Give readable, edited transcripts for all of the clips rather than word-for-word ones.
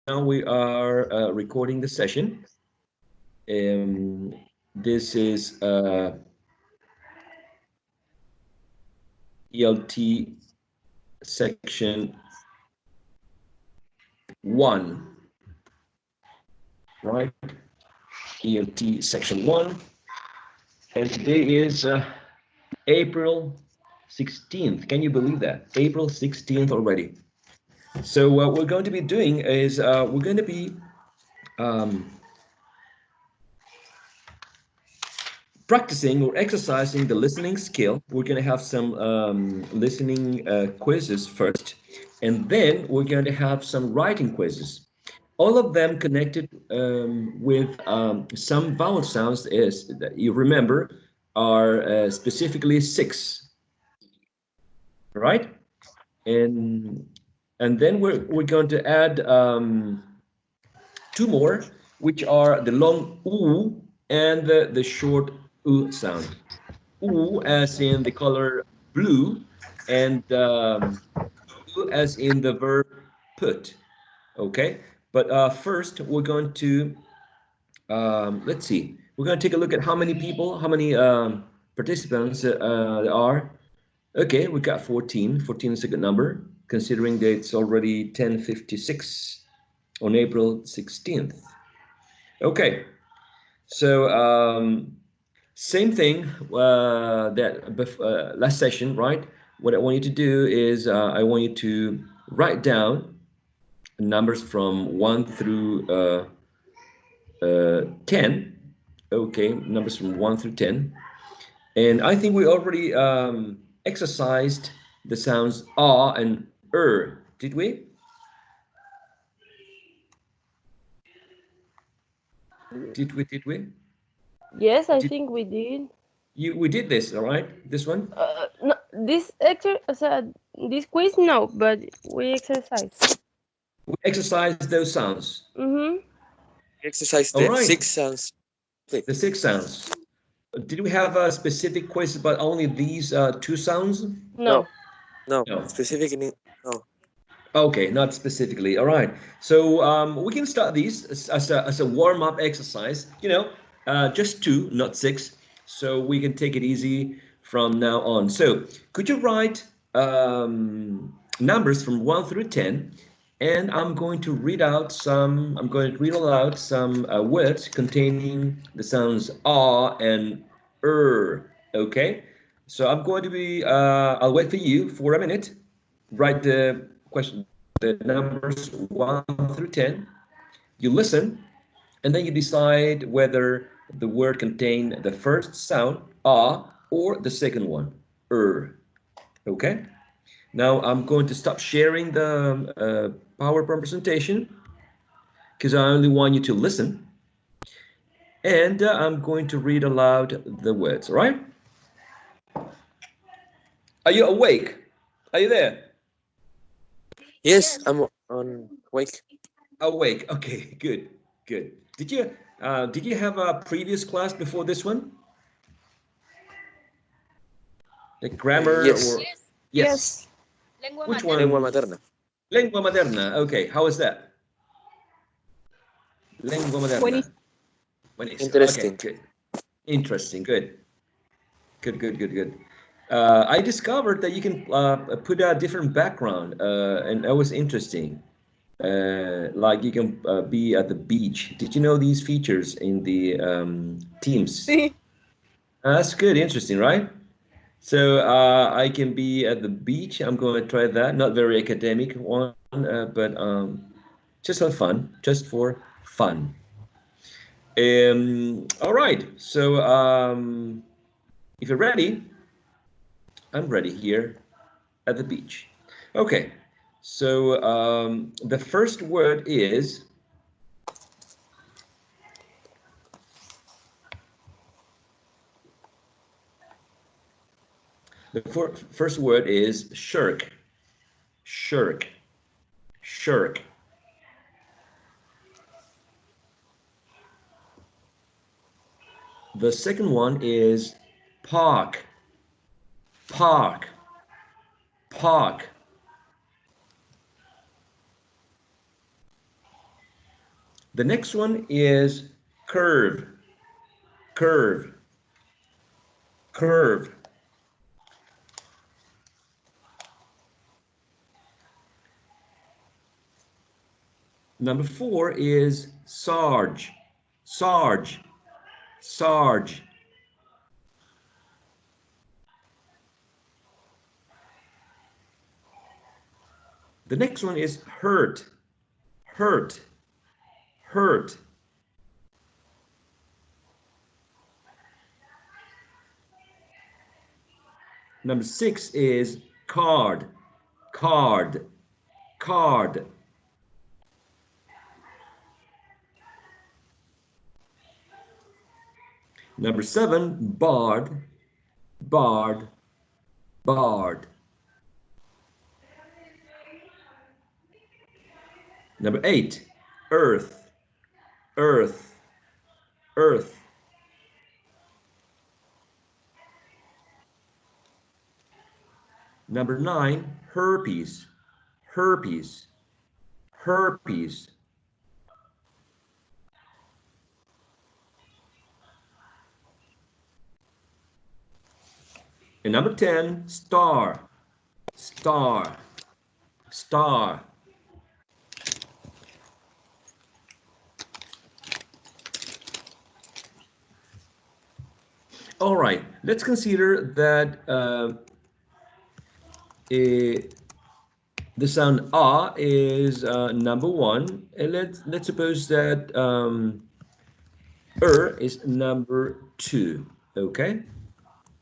now we are recording the session. This is ELT section 1, right? ELT section 1. And today is April 16th. Can you believe that? April 16th already. So what we're going to be doing is we're going to be practicing or exercising the listening skill. We're going to have some listening quizzes first, and then we're going to have some writing quizzes. All of them connected with some vowel sounds, is that you remember are specifically 6, right? And then we're going to add 2 more, which are the long oo and the short oo sound. Oo as in the color blue, and oo as in the verb put. Okay, but first we're going to let's see. We're going to take a look at how many people, how many participants there are. Okay, we got 14. 14 is a good number, considering that it's already 10:56 on April 16th. Okay, so same thing that last session, right? What I want you to do is I want you to write down numbers from 1 through 10. Okay, numbers from 1 through 10. And I think we already exercised the sounds ah and did we? Did we? Yes, I Did think we did. we did this, all right? This one? No, this quiz, no, but we exercise. We exercised those sounds. Mm-hmm. Exercise All the right, 6 sounds. Please. the 6 sounds. Did we have a specific quiz about only these 2 sounds? No. No. No. Specifically, no. Okay, not specifically. All right. So we can start these as a warm-up exercise, just 2, not 6. So we can take it easy from now on. So could you write numbers from 1 through 10? And I'm going to read aloud some words containing the sounds ah and okay? So I'm going to be, I'll wait for you for a minute. Write the numbers 1 through 10. You listen, and then you decide whether the word contained the first sound, ah, or the second one, okay? Now I'm going to stop sharing the PowerPoint presentation because I only want you to listen. And I'm going to read aloud the words, all right? Are you awake? Are you there? Yes, I'm on wake. Awake. Okay, good, good. Did you have a previous class before this one? Like grammar Yes. or yes. Which one? Lengua materna. Lengua materna. Okay, how is that? Lengua materna. Buenísimo. Okay, Interesting. good. Interesting. Good. Good. I discovered that you can put a different background, and that was interesting. Like you can be at the beach. Did you know these features in the Teams? Sí. That's good. Interesting, right? So I can be at the beach. I'm going to try that. Not very academic one, but just for fun. Just for fun. All right. So if you're ready, I'm ready here at the beach. Okay. So the first word is first word is shirk. Shirk. Shirk. The second one is park. Park. Park. The next one is curve, curve, curve. Number 4 is sarge, sarge, sarge. The next one is hurt, hurt, hurt. Number 6 is card, card, card. Number 7, barred, barred, barred. Number 8, earth, earth, earth. Number 9, herpes, herpes, herpes. And number 10, star, star, star. All right, let's consider that the sound ah is number 1, and let's suppose that is number 2. Okay,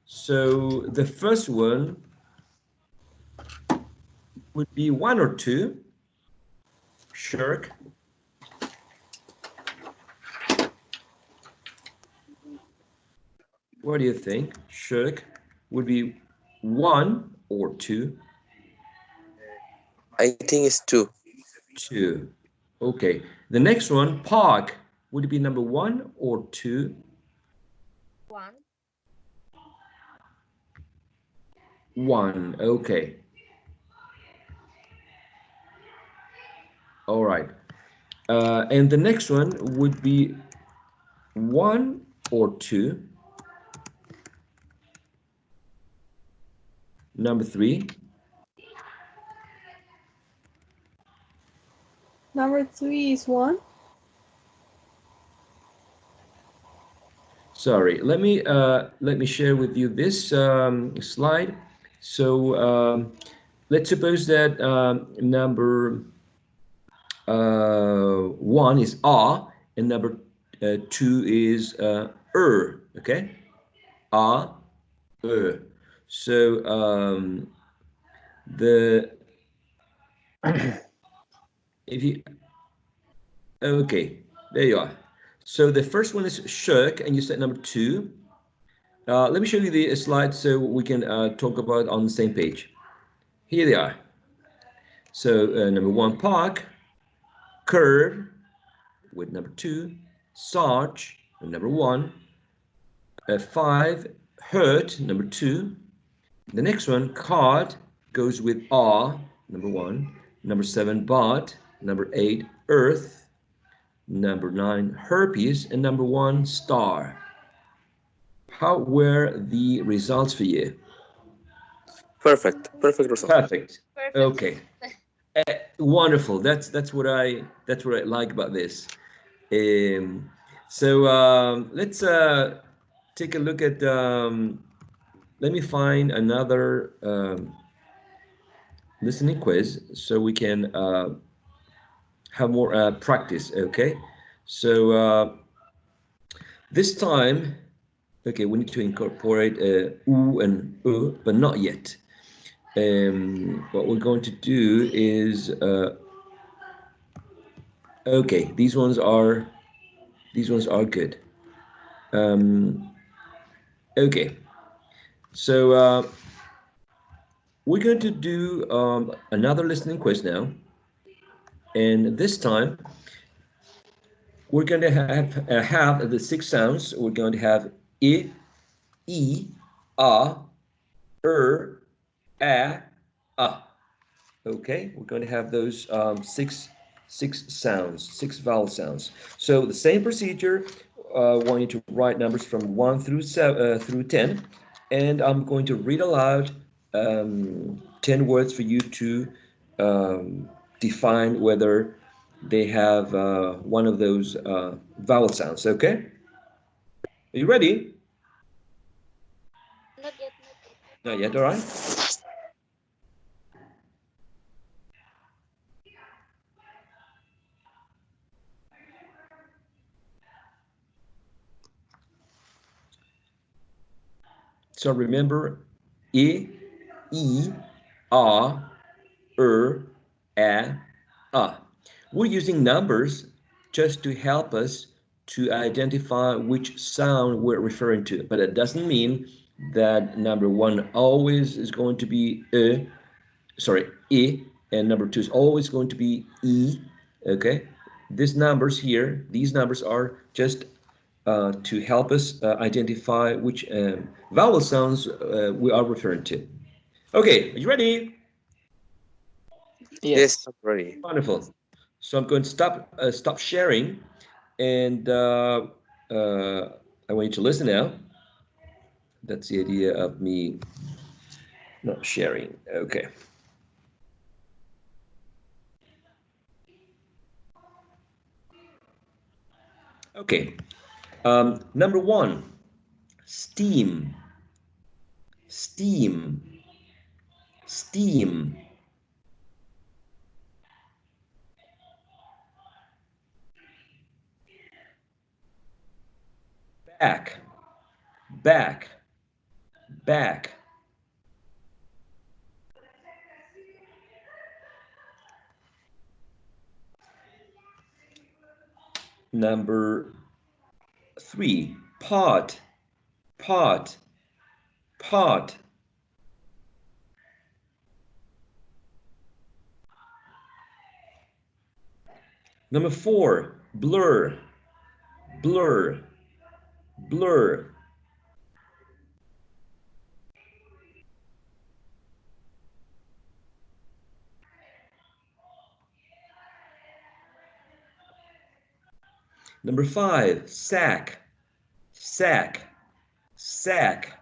so the first one would be 1 or 2. Shirk. What do you think? Shirk would be 1 or 2? I think it's 2. 2. Okay. The next one, park, would it be number 1 or 2? 1. 1. Okay. All right. And the next one would be 1 or 2? Number 3. Number 3 is 1. Sorry, let me share with you this slide. So let's suppose that number 1 is ah, and number 2 is okay, ah, so the if you okay, there you are. So the first one is shirk, and you said number 2. Let me show you the slide so we can talk about on the same page. Here they are. So number 1, park, curve with number 2, sarge with number 1, 5, hurt, number 2. The next one, card, goes with R, number 1. Number 7, bot. Number 8, earth. Number 9, herpes. And number 1, star. How were the results for you? Perfect. Perfect result. Perfect. Okay. Wonderful. That's what I like about this. So let's take a look at. Let me find another listening quiz so we can have more practice. Okay. So this time, okay, we need to incorporate u and u, but not yet. What we're going to do is okay, these ones are good. Okay, so we're going to do another listening quiz now, and this time we're going to have the 6 sounds. We're going to have I, E, A, A. Okay, we're going to have those 6 six vowel sounds. So the same procedure. I want you to write numbers from 1 through 10, and I'm going to read aloud 10 words for you to define whether they have one of those vowel sounds. Okay? Are you ready? Not yet. Not yet. All right. So remember, I, a, a. We're using numbers just to help us to identify which sound we're referring to, but it doesn't mean that number one always is going to be I, and number two is always going to be E. Okay, these numbers are just to help us identify which vowel sounds we are referring to. Okay, are you ready? Yes, I'm ready. Wonderful. So I'm going to stop sharing, and I want you to listen now. That's the idea of me not sharing. Okay. Okay. Number one, steam. Steam. Steam. Back. Back. Back. Number three, pot. Pot. Pot. Number four, blur. Blur. Blur. Number five, sack. Sack. Sack.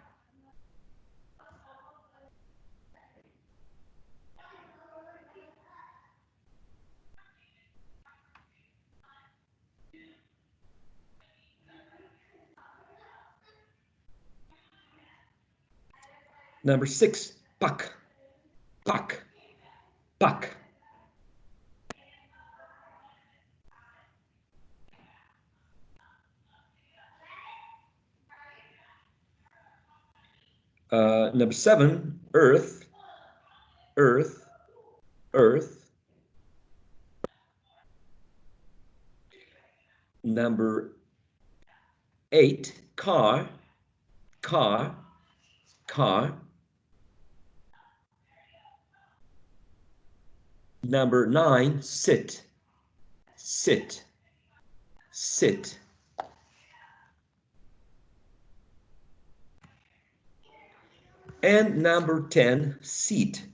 Number six, puck. Puck. Puck. Number seven, earth. Earth. Earth. Number eight, car. Car. Car. Number nine, sit. Sit. Sit. And number 10, seat.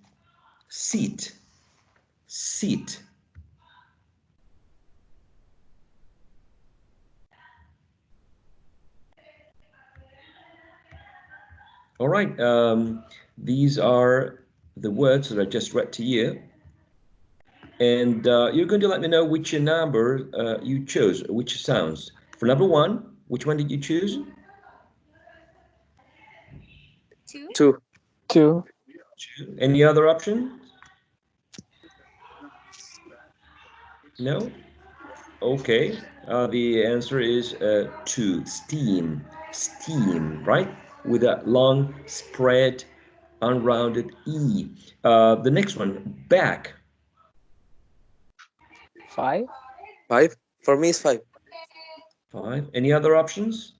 Seat. Seat. All right, these are the words that I just read to you. And you're going to let me know which number you chose, which sounds. For number one, which one did you choose? Two. Two. Any other option? No? Okay, the answer is two, steam. Steam, right? With a long, spread, unrounded E. The next one, back. Five. Five. For me, it's five. Five. Any other options?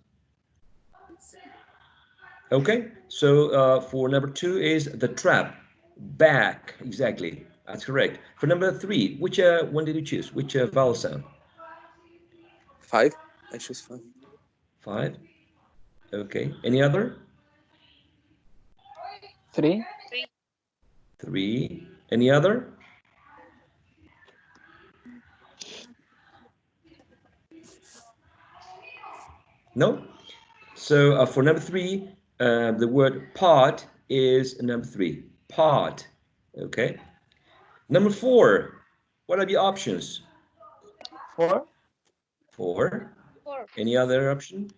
Okay, so for number two is the trap. Back, exactly. That's correct. For number three, which one did you choose? Which vowel sound? Five. I choose five. Five. Okay. Any other? Three. Three. Any other? No? So for number 3, the word pot is number 3. Pot. Okay. Number 4, what are the options? 4. 4. 4. Any other option?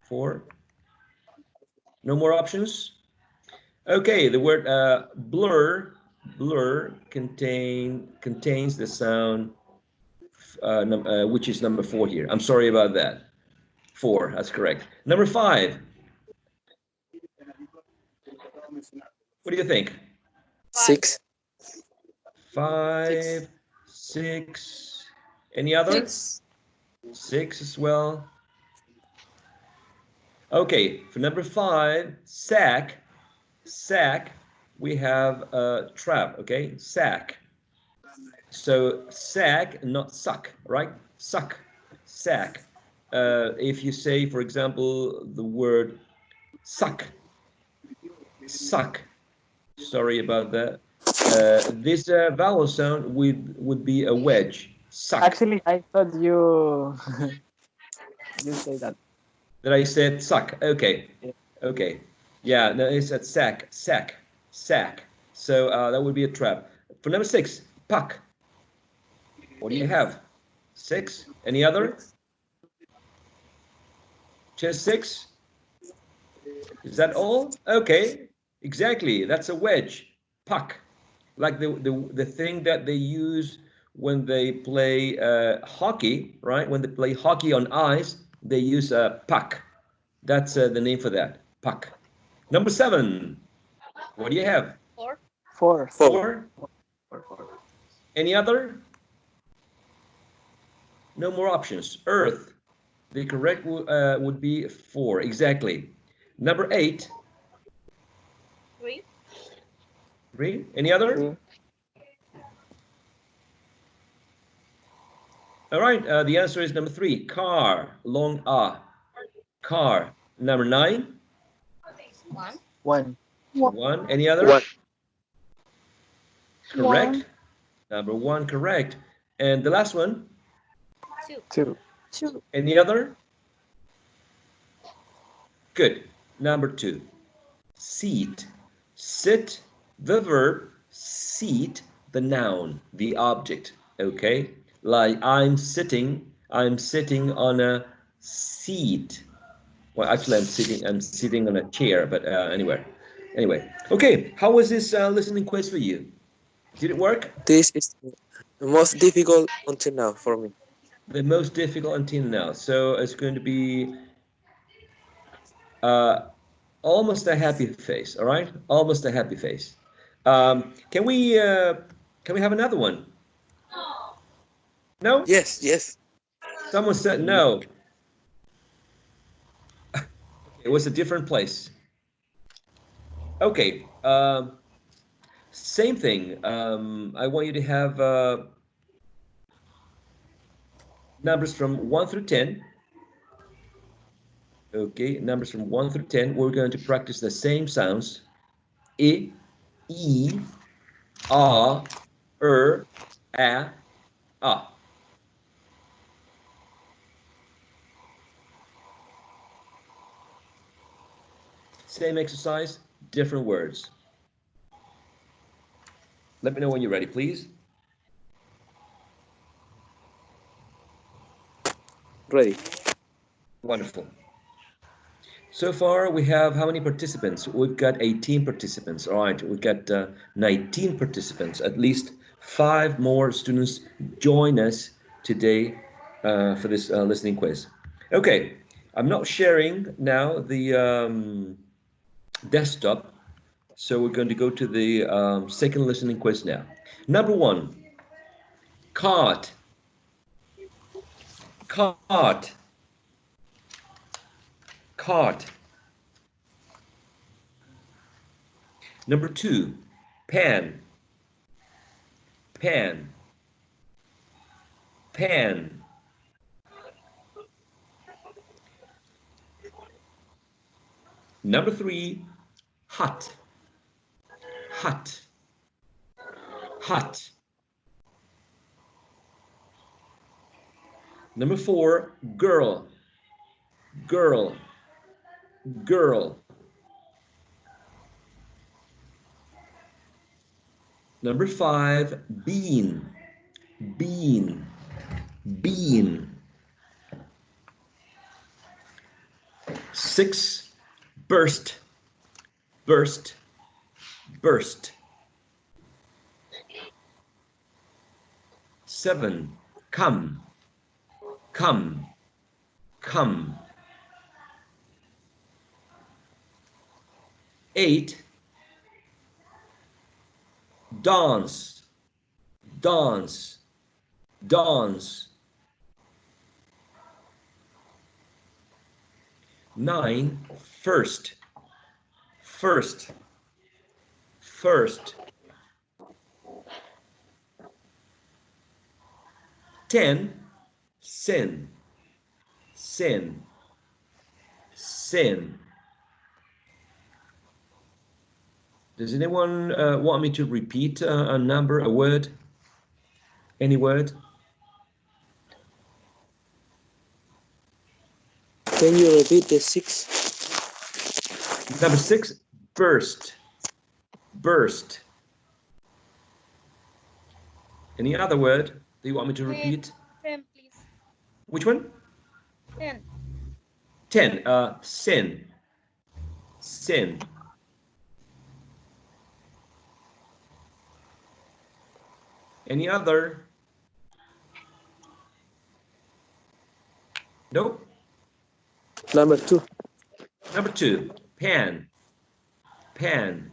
4. No more options? Okay, the word bluः contains the sound which is number 4 here. I'm sorry about that. 4, that's correct. Number 5. What do you think? 6. 5, 6. Any other? 6. 6 as well. Okay, for number 5, sack, we have a trap, okay? Sack. So sack, not suck, right? Suck, sack. If you say, for example, the word suck, sorry about that. This vowel sound would be a wedge. Suck. Actually, I thought you you say that. That I said suck. Okay. Yeah. Okay. Yeah, no, it's at sack. So that would be a trap. For number 6, puck. What do you have? 6. Any other? Just 6? Is that all? Okay. Exactly. That's a wedge. Puck. Like the thing that they use when they play hockey, right? When they play hockey on ice, they use a puck. That's the name for that. Puck. Number 7. What do you have? 4. 4. 4. 4. Any other? No more options. Earth. The correct would be 4. Exactly. Number 8. 3. 3. Any other? 3. All right. The answer is number 3. Car. Long A. Car. Number 9. 1. 1. 1. Any other? 1. Correct. 1. Number 1, correct. And the last one? 2. 2. 2. Any other? Good. Number 2. Seat. Sit, the verb. Seat, the noun, the object. Okay? Like I'm sitting on a seat. Well, actually, I'm sitting on a chair, but anyway. Okay, how was this listening quiz for you? Did it work? This is the most difficult until now for me. The most difficult until now. So it's going to be almost a happy face. All right, almost a happy face. Can we have another one? No? Yes. Someone said no. It was a different place. Okay. Same thing. I want you to have numbers from 1 through 10. Okay, numbers from 1 through 10. We're going to practice the same sounds. I, E, A, A, A. Same exercise, different words. Let me know when you're ready, please. Ready. Wonderful. So far, we have how many participants? We've got 18 participants. All right, we've got 19 participants. At least 5 more students join us today for this listening quiz. Okay, I'm not sharing now the desktop, so we're going to go to the second listening quiz now. Number 1, caught. Caught. Caught. Number 2, pan. Pan. Pan. Number 3, hut. Hut. Hut. Number 4, girl. girl, girl. Number 5, bean, bean, bean. 6, burst, burst, burst. 7, come, come, come. 8, dance, dance, dance. 9, first, first, first. 10, sin, sin, sin. Does anyone want me to repeat a number, a word? Any word? Can you repeat the 6? Number 6, burst, burst. Any other word that you want me to repeat? 10, please. Which one? 10. 10, sin, sin. Any other? Nope. Number 2. Number 2, pan, pan.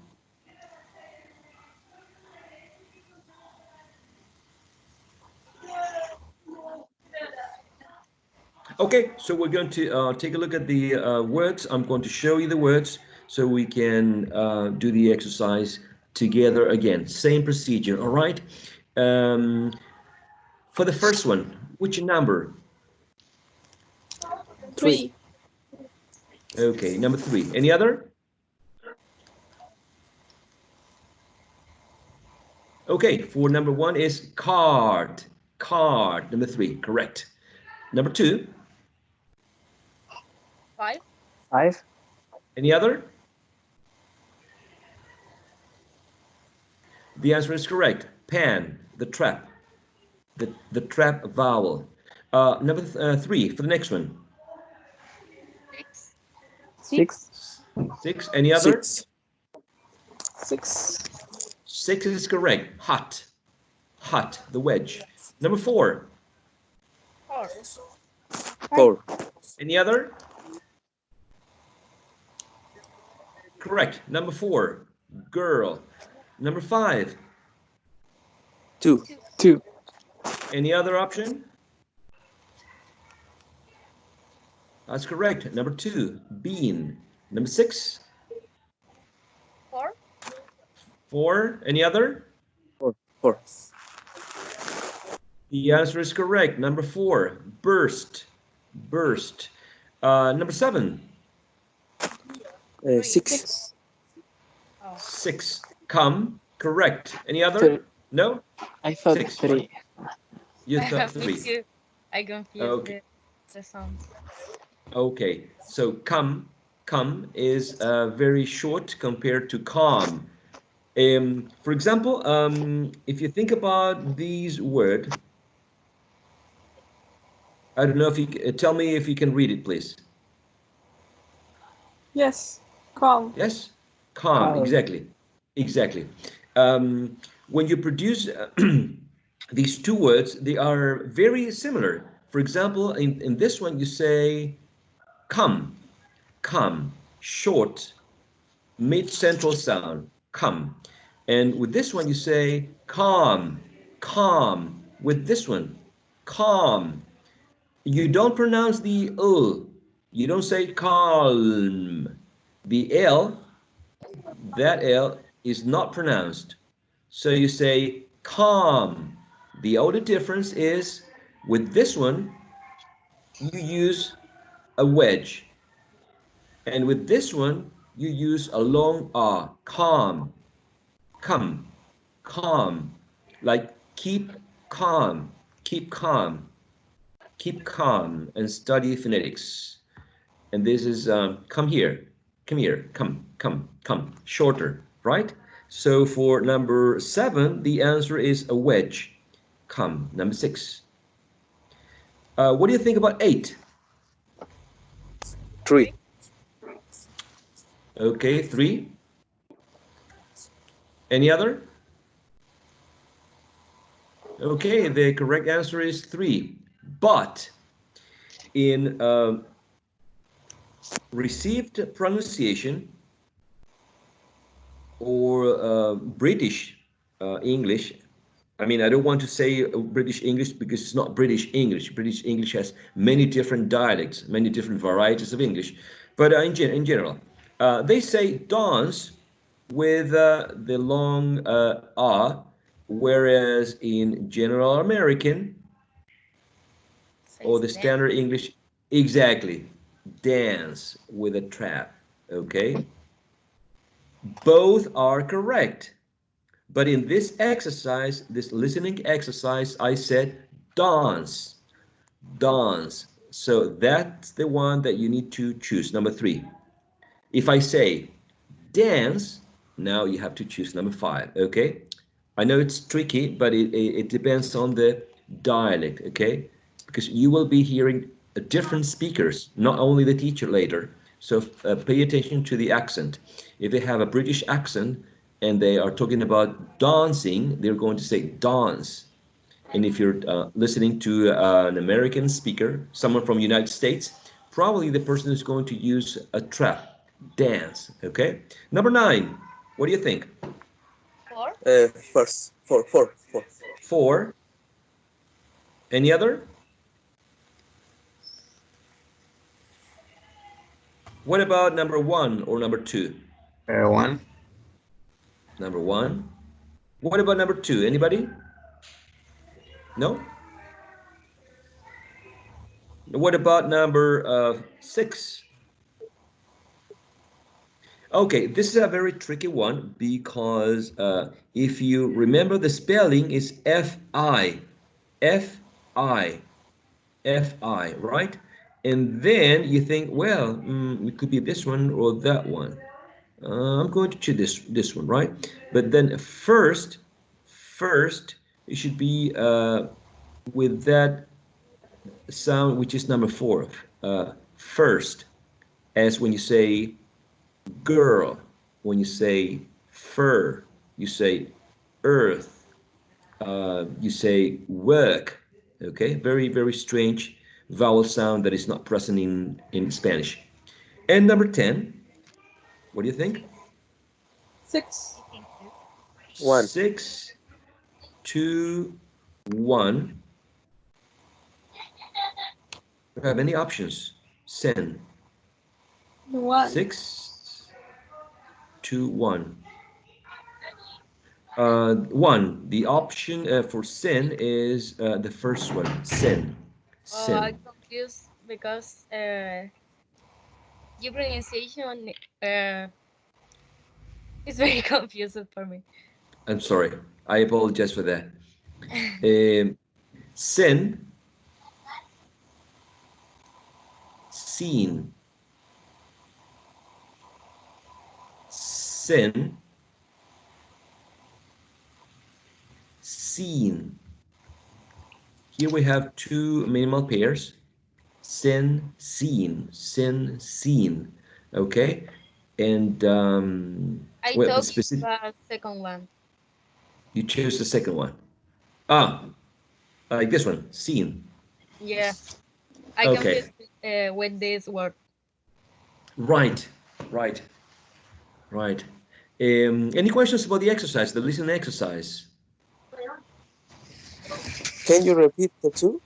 Okay, so we're going to take a look at the words. I'm going to show you the words so we can do the exercise together again. Same procedure, all right? For the first one, which number? 3. Okay, number 3. Any other? Okay, for number 1 is card, card. Number 3, correct. Number 2, 5. 5. any other? The answer is correct. Pan, the trap, the trap vowel. Number 3 for the next one. 6. 6. 6, any other? 6. 6. 6 is correct. Hot, hot, the wedge. Number 4, 4. 4. any other? Correct. Number 4, girl. Number 5, 2. 2. any other option? That's correct. Number 2, bean. Number 6, 4. 4, any other? 4. 4. The answer is correct. Number 4, burst, burst. Number 7, 6. 6. Oh. 6, come, correct. Any other? 3. No? I thought 6. 3. You thought Me 3. too. I confused Okay. the sounds. Okay, so come is very short compared to calm. For example, if you think about these words, I don't know if you tell me if you can read it, please. Yes. Calm. Yes, calm, Calm. exactly, exactly. When you produce these two words, they are very similar. For example, in this one, you say come, come, short, mid-central sound, come. And with this one, you say calm, calm. With this one, calm. You don't pronounce the L. You don't say calm. The L, that L is not pronounced. So you say calm. The only difference is with this one, you use a wedge. And with this one, you use a long R, calm, come, calm, like keep calm, keep calm, keep calm, and study phonetics. and this is come here, come, shorter, right? So for number 7, the answer is a wedge. Come. Number 6. What do you think about 8? 3. Okay, 3. Any other? Okay, the correct answer is 3. But in received pronunciation or British English, I mean, I don't want to say British English because it's not British English. British English has many different dialects, many different varieties of English. But in general, they say dance with the long R, whereas in general American or the standard English, exactly, dance with a trap, okay? Both are correct. But in this exercise, this listening exercise, I said dance, dance. So that's the one that you need to choose, number 3. If I say dance, now you have to choose number 5, okay? I know it's tricky, but it depends on the dialect, okay? Because you will be hearing different speakers, not only the teacher later. So pay attention to the accent. If they have a British accent and they are talking about dancing, they're going to say dance. And if you're listening to an American speaker, someone from the United States, probably the person is going to use a trap, dance, okay? Number 9, what do you think? 4. First. 4. 4. Any other? What about number 1 or number 2? 1. Number 1. What about number 2? Anybody? No? What about number 6? Okay, this is a very tricky one because if you remember, the spelling is F-I, F-I, F-I, right? And then you think, well, it could be this one or that one. I'm going to choose this one, right? But then first, it should be with that sound, which is number 4. First, as when you say girl, when you say fur, you say earth, you say work. Okay, very, very strange vowel sound that is not present in Spanish. And number 10, what do you think? 6. 1. 6, 2, 1. Do you have any options? Sin. 1. 6, 2, 1. 1. The option for sin is the first one. Sin. Oh, I'm Sin. confused because your pronunciation is very confusing for me. I'm sorry. I apologize for that. Sin. Seen. Sin. Seen. Here we have 2 minimal pairs. Sin, seen, sin, seen. Okay, and I well, the took specific. the second one. You choose the second one. Like this one, seen. Yeah, I Okay, confused with this word. right, right, right. Any questions about the exercise, the listening exercise? Can you repeat the 2?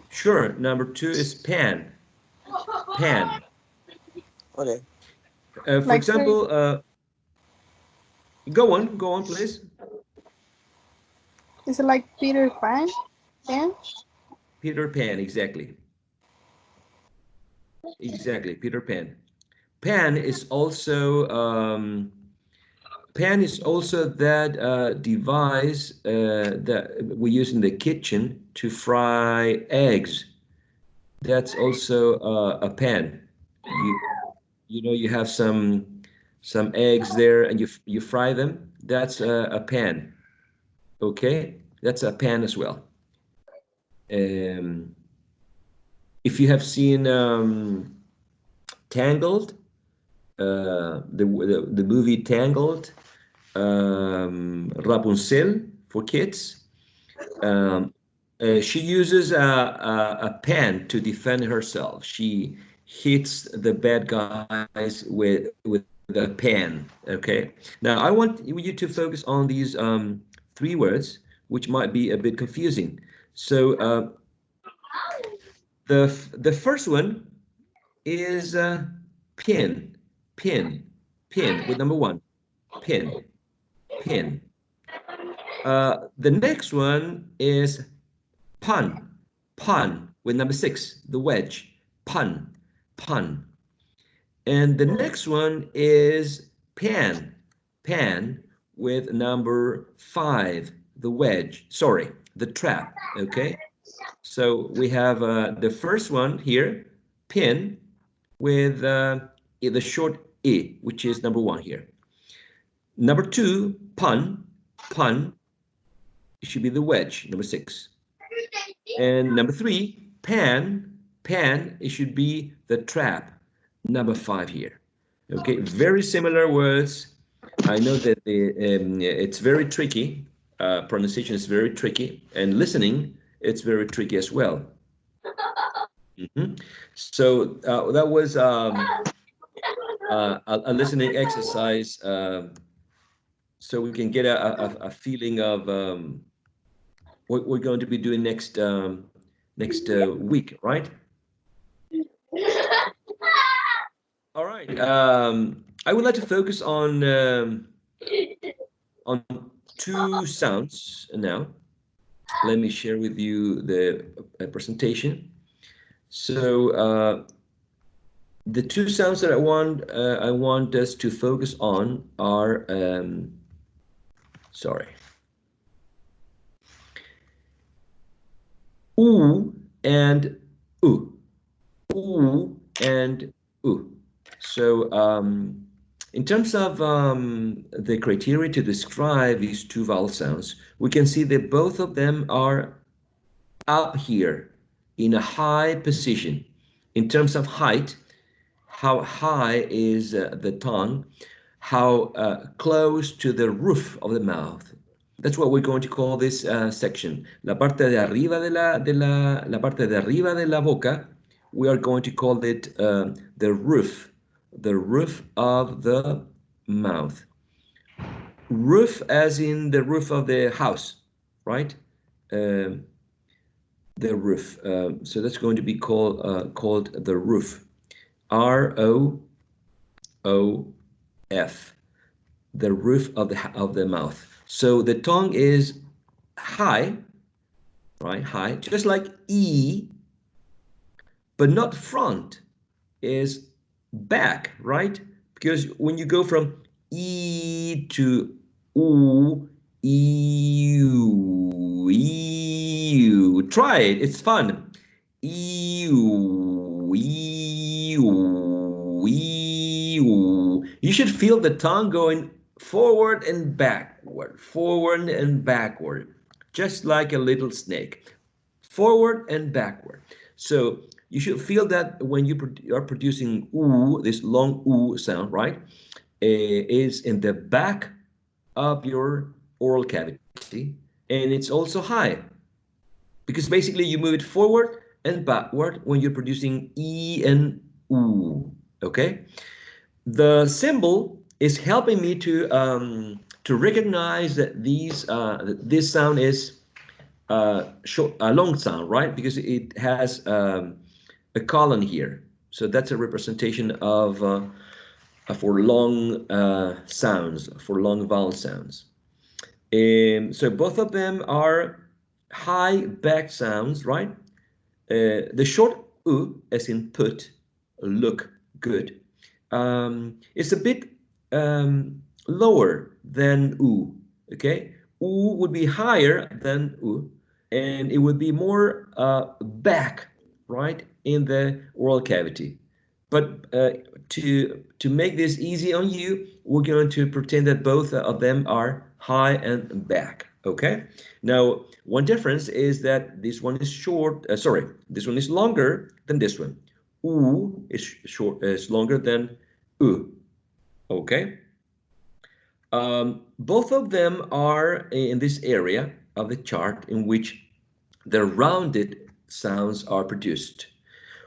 Sure. Number 2 is pan. Pan. Okay. For Like example, go on, please. Is it like Peter Pan? Pan? Peter Pan, exactly. Exactly, Peter Pan. Pan is also that device that we use in the kitchen to fry eggs. That's also a pan. You know, you have some eggs there, and you fry them. That's a pan. Okay, that's a pan as well. Um, if you have seen Tangled, the movie Tangled, Rapunzel for kids, she uses a pan to defend herself. She hits the bad guys with a pan. Okay. Now I want you to focus on these three words, which might be a bit confusing. So the first one is pin, pin, pin with number one, pin, pin. The next one is pun, pun with number six, the wedge, pun, pun. And the next one is pan, pan with number five, the wedge, sorry, the trap, okay? So we have the first one here, pin, with the short E, which is number one here. Number two, pun, pun, it should be the wedge, number six. And number three, pan, pan, it should be the trap, number five here. Okay, very similar words. I know that it's very tricky. Pronunciation is very tricky, and listening, it's very tricky as well. So that was a listening exercise, so we can get a feeling of what we're going to be doing next week, right? All right. I would like to focus on two sounds now. Let me share with you the presentation. So the two sounds that I want us to focus on are sorry, oo and oo, oo and oo. So in terms of the criteria to describe these two vowel sounds, we can see that both of them are up here in a high position. In terms of height, how high is the tongue, how close to the roof of the mouth. That's what we're going to call this section. La parte de arriba la parte de arriba de la boca, we are going to call it the roof of the mouth. Roof as in the roof of the house, right? The roof. So that's going to be called the roof. R-O-O-F. The roof of the mouth. So the tongue is high, right? High, just like E, but not front, is back, right? Because when you go from E to U, E-U, E-U, try it, it's fun. E-U, E-U, E-U. You should feel the tongue going forward and backward, just like a little snake, forward and backward. So you should feel that when you are producing oo, this long oo sound, right, is in the back of your oral cavity, and it's also high, because basically you move it forward and backward when you're producing E and oo, okay? The symbol is helping me to recognize that this sound is a long sound, right? Because it has a colon here. So that's a representation of for long sounds, for long vowel sounds. So both of them are high back sounds, right? The short U, as in put, look, good, is a bit lower than U, okay? U would be higher than U, and it would be more back, right, in the oral cavity. But to make this easy on you, we're going to pretend that both of them are high and back. Okay. Now, one difference is that this one is short. Sorry, this one is longer than this one. Is longer than u. Okay. Both of them are in this area of the chart in which the rounded sounds are produced.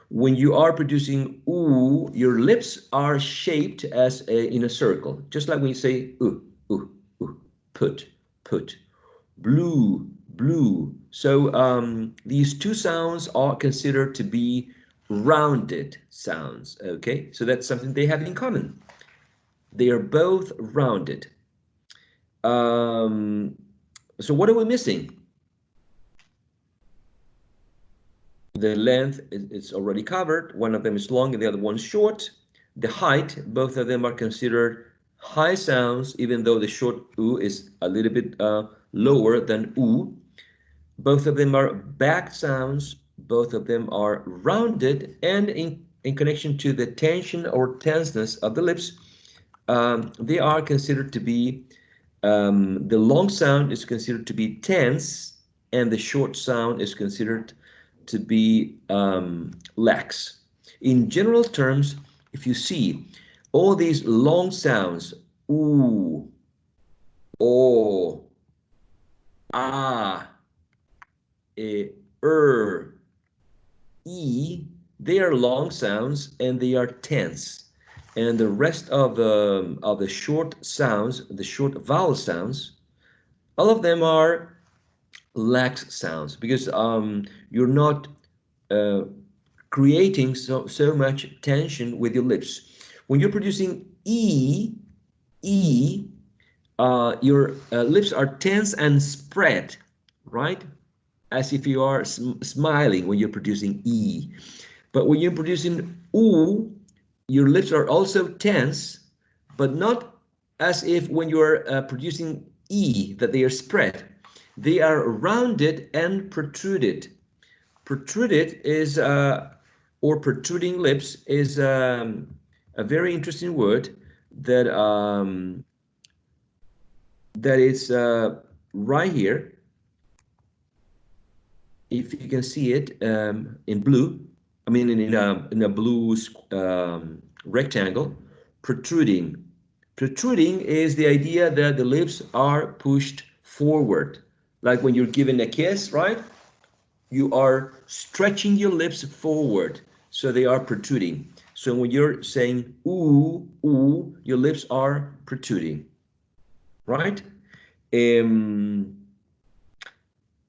When you are producing oo, your lips are shaped as in a circle, just like when you say oo, oo, oo, put, blue, blue. So these two sounds are considered to be rounded sounds, okay? So that's something they have in common. They are both rounded. So what are we missing? The length is already covered. One of them is long and the other one is short. The height, both of them are considered high sounds, even though the short oo is a little bit lower than oo. Both of them are back sounds. Both of them are rounded, and in connection to the tension or tenseness of the lips, they are considered to be, the long sound is considered to be tense, and the short sound is considered to be lax. In general terms, if you see all these long sounds, oo, o, ah, e, they are long sounds and they are tense. And the rest of the short sounds, the short vowel sounds, all of them are lax sounds, because you're not creating so much tension with your lips. When you're producing e, your lips are tense and spread, right? As if you are smiling when you're producing e. But when you're producing oo, your lips are also tense, but not as if when you're producing e, that they are spread. They are rounded and protruded. Protruded is, or protruding lips is a very interesting word that that is right here. If you can see it in blue, I mean in a blue rectangle, protruding. Protruding is the idea that the lips are pushed forward. Like when you're given a kiss, right? You are stretching your lips forward, so they are protruding. So when you're saying ooh, ooh, your lips are protruding, right?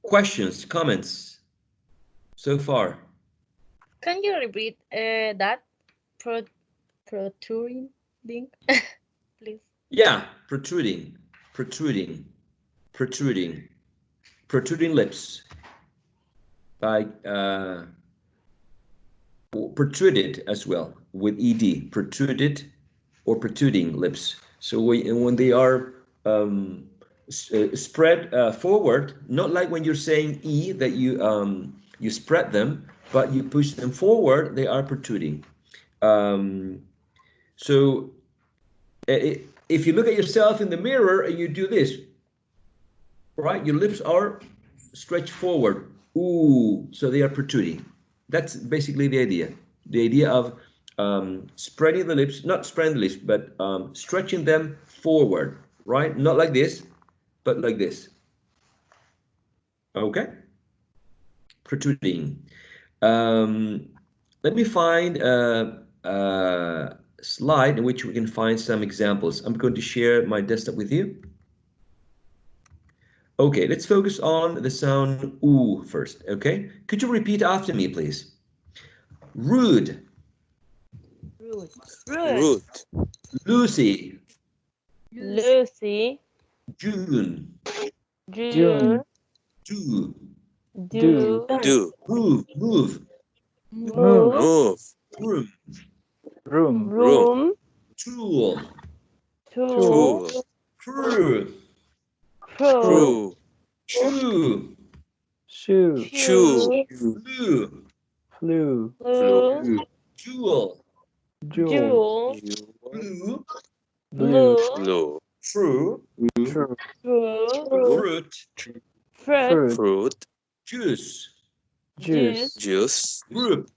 Questions, comments so far? Can you repeat that? Protruding, please. Yeah, protruding, protruding, protruding, protruding lips. Like protruded as well with ed, protruded or protruding lips. So when they are spread forward, not like when you're saying e, that you spread them, but you push them forward, they are protruding. So if you look at yourself in the mirror and you do this, right, your lips are stretched forward. Ooh, so they are protruding. That's basically the idea. The idea of spreading the lips, not spreading the lips, but stretching them forward, right? Not like this, but like this. Okay? Protruding. Let me find a slide in which we can find some examples. I'm going to share my desktop with you. Okay, let's focus on the sound oo first, okay? Could you repeat after me, please? Rude. Rude. Rude. Lucy. Lucy. June. June. Do. Do. Do. Move. Move. Move. Move. Room. Room. Room. Tool. Tool. Crew. Crew. Shoe. Shoe. Shoe. Blue. Flu. Flu. Jewel. jewel, blue, blue, true, true, fruit, fruit, fruit, juice, juice, juice, group,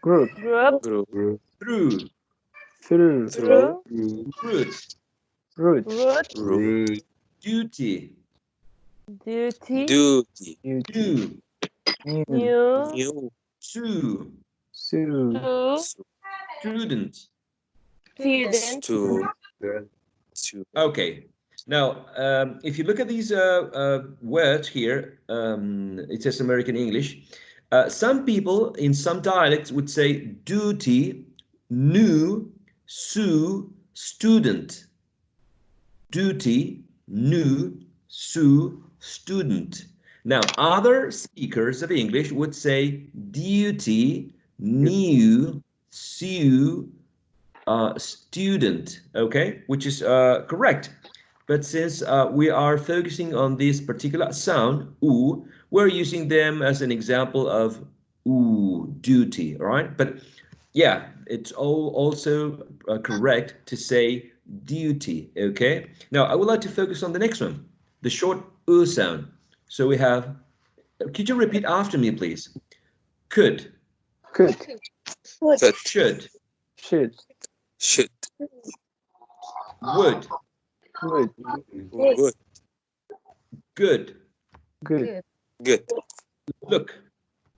group, group, through, through, root, root, root, duty, duty, duty, new, new, new, sue, to, student. student, to, to, Okay. Now, if you look at these words here, it says American English. Some people in some dialects would say duty, new, sue, student. Duty, new, sue, student. Now, other speakers of English would say duty, new, sue, student, okay, which is correct. But since we are focusing on this particular sound, oo, we're using them as an example of oo, duty, all right? But yeah, it's also correct to say duty, okay? Now, I would like to focus on the next one, the short oo sound. So we have, could you repeat after me, please? Could, could, should, should, should, would, would, would, good, good, good, look,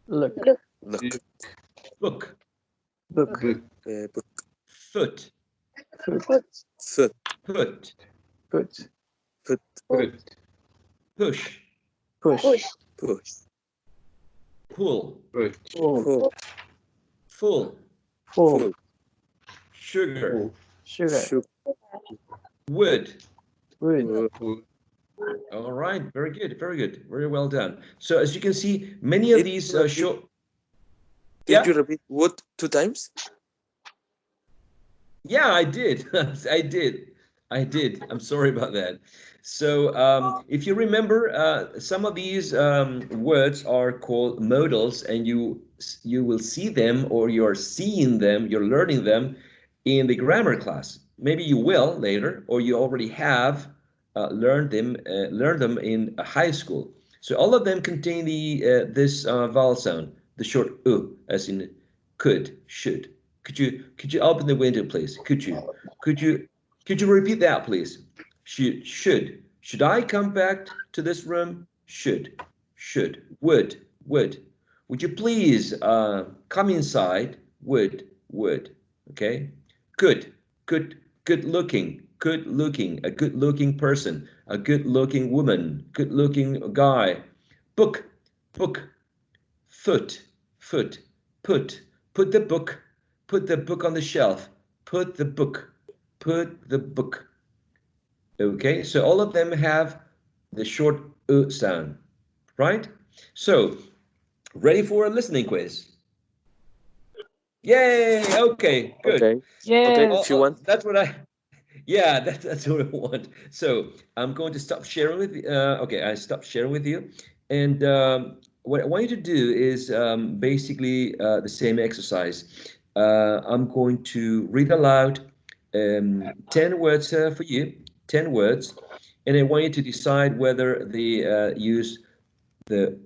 look, look, book, book, book, foot, foot, foot, put, put, foot, push, push, push, pull, pull, pull, full, full, full, sugar, sugar, sugar, wood. wood, wood. All right, very good, very well done. So as you can see, many of Did these you repeat- short. Did Yeah, you repeat wood 2 times? yeah, I did. I did. I'm sorry about that. So if you remember, some of these words are called modals, and you will see them, or you're seeing them, you're learning them in the grammar class. Maybe you will later, or you already have learned them in high school. So all of them contain this vowel sound, the short u, as in could, should. Could you open the window, please? Could you could you repeat that, please? Should I come back to this room? Should. Would. Would you please come inside? Would. Okay. Good looking. Good looking. A good looking person. A good looking woman. Good looking guy. Book. Foot. Put. Put the book. Put the book on the shelf. Put the book. Put the book. Okay, so all of them have the short sound, right? So, ready for a listening quiz? Yay! Okay, good. Okay, okay, yes, if you want. That's what yeah, that's what I want. So I'm going to stop sharing with you. Okay, I stopped sharing with you. And what I want you to do is basically the same exercise. I'm going to read aloud 10 words for you, 10 words. And I want you to decide whether they use the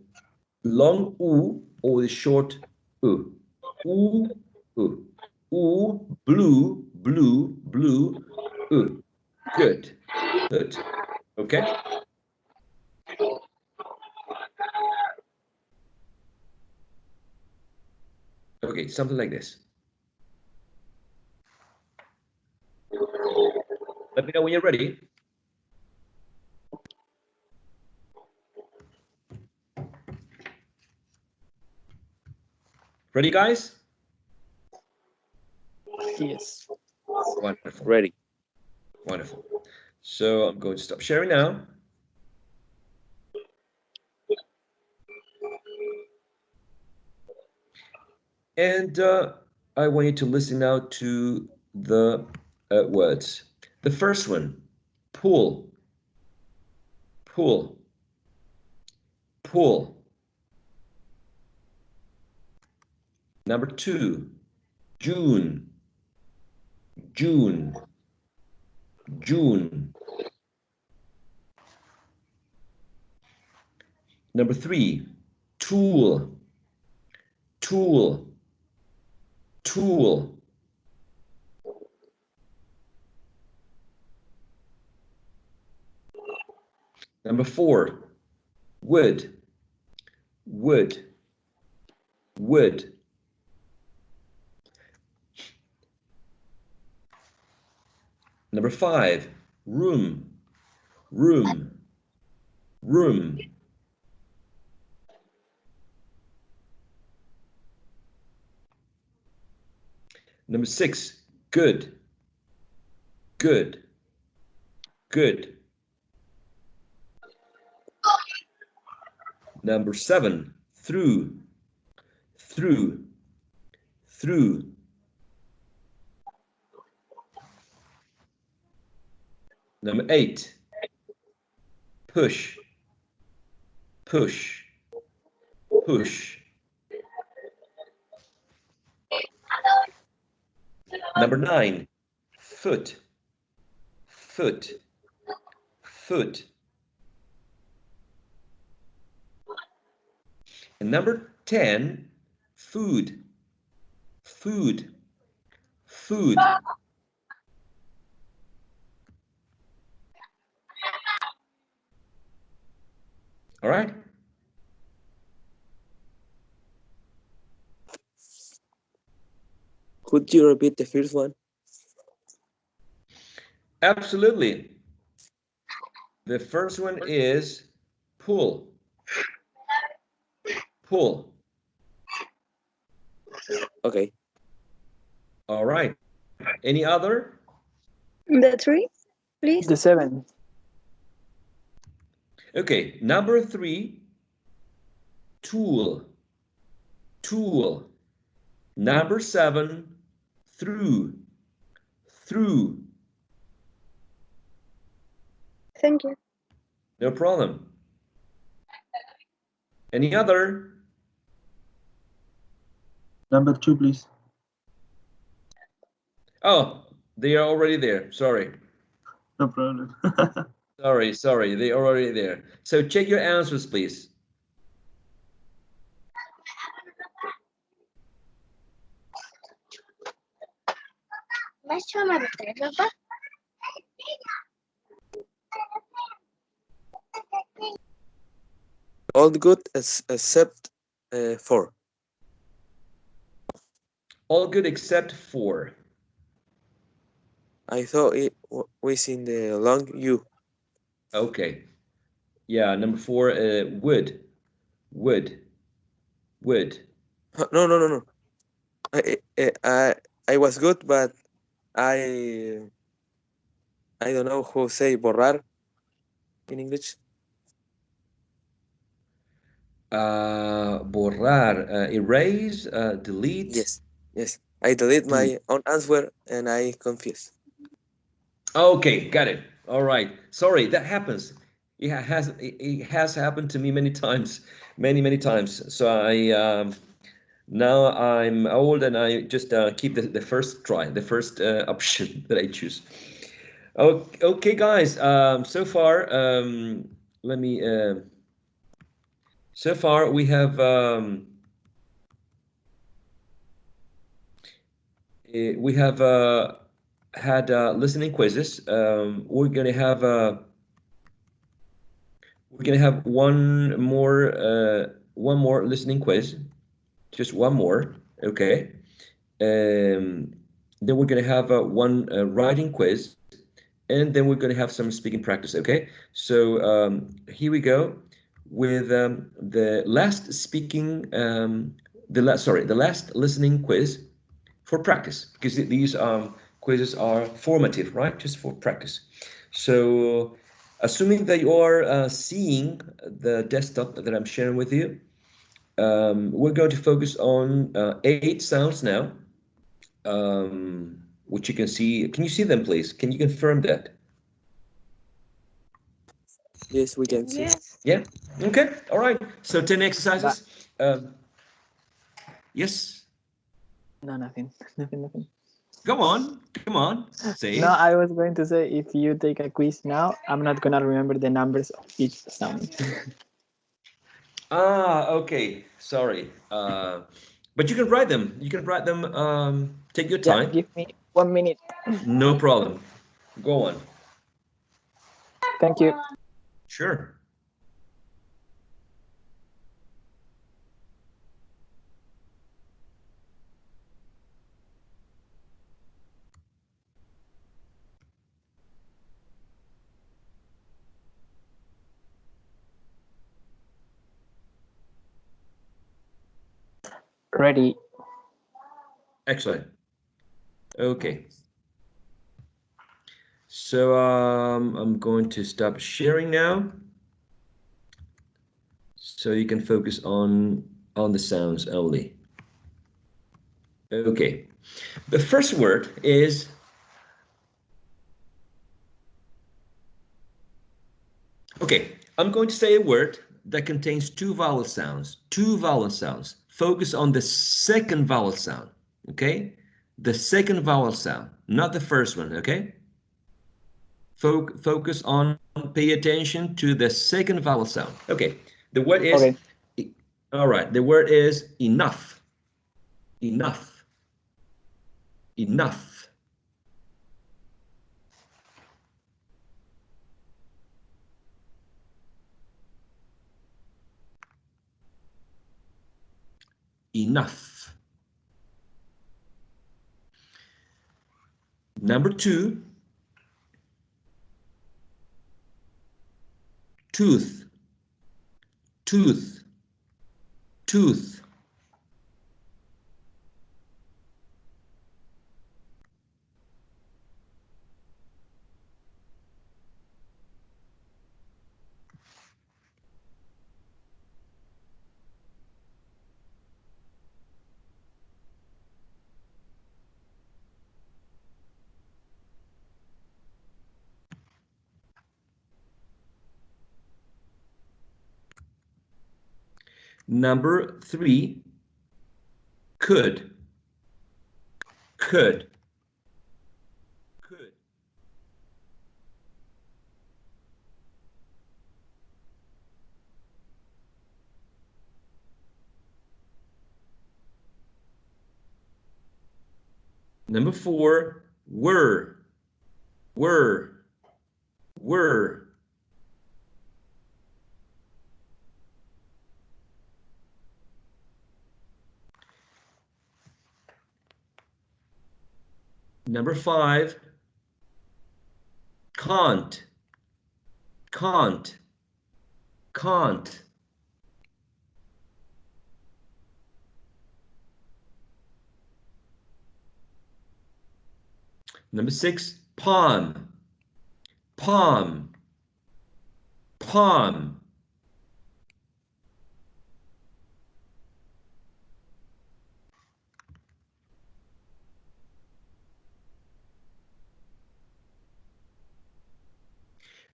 long U or the short U. U, U. U, blue, U. Good. Okay? Okay, something like this. Let me know when you're ready. Ready, guys? yes, Wonderful. Ready. Wonderful. So I'm going to stop sharing now. And I want you to listen now to the words. The first one, pull, pull, pull. Number 2, June, June, June. Number 3, tool, tool, tool. Number 4, wood, wood, wood. Number 5, room, room, room. Number 6, good, good, good. Number 7, through, through, through. Number 8, push, push, push. Number 9, foot, foot, foot. And number 10, food, food, food. All right? Could you repeat the first one? Absolutely. The first one is pull, pull. Okay. All right. Any other? The 3, please. The 7. Okay, number 3, tool, tool. Number 7, through, through. Thank you. No problem. Any other? Number 2, please. Oh, they are already there. Sorry. No problem. Sorry. They're already there. So check your answers, please. All good except 4. All good except 4. I thought it was in the long U. Okay. Yeah, number 4, wood, wood, wood. No. I was good, but I don't know how to say borrar in English. Borrar, erase, delete. Yes. I delete Delete. my own answer and I confused. Okay, got it. All right. Sorry, that happens. It has happened to me many times, many times. So now I'm old and I just keep the first try, the first option that I choose. Okay, guys. So far, let me. So far, we have had listening quizzes. We're gonna have one more listening quiz, just one more. Okay. Then we're gonna have one writing quiz, and then we're gonna have some speaking practice. Okay. So here we go with the last speaking, the last listening quiz for practice, because these quizzes are formative, right? Just for practice. So assuming that you are seeing the desktop that I'm sharing with you, we're going to focus on 8 sounds now, which you can see. Can you see them, please? Can you confirm that? Yes, we can see. Yes. Yeah. Okay. All right. So 10 exercises. Yes. No, nothing. Nothing. Come on, come on. Say No, it. I was going to say if you take a quiz now, I'm not gonna remember the numbers of each sound. Ah, okay. Sorry. But you can write them. You can write them. Take your Yeah, time. give me 1 minute. No problem. Go on. Thank you. Sure. Ready. Excellent. Okay. So I'm going to stop sharing now, so you can focus on the sounds only. Okay. The first word is okay. I'm going to say a word that contains two vowel sounds. Two vowel sounds. Focus on the second vowel sound. Okay? The second vowel sound, not the first one. Okay? Focus on, pay attention to the second vowel sound. Okay. The word is, Okay. all right. The word is enough. Enough. Enough. Enough. Number two, tooth. Tooth. Tooth. Number three, could. Could. Could. Number four, were. Were. Were. Number five, can't. Can't. Can't. Number six, palm. Palm. Palm.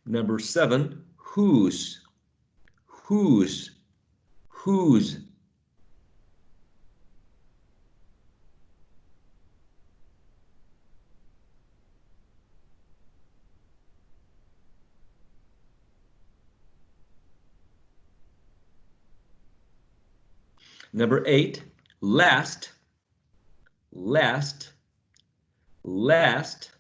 Number seven, whose. Whose. Whose. Number eight, last. Last. Last.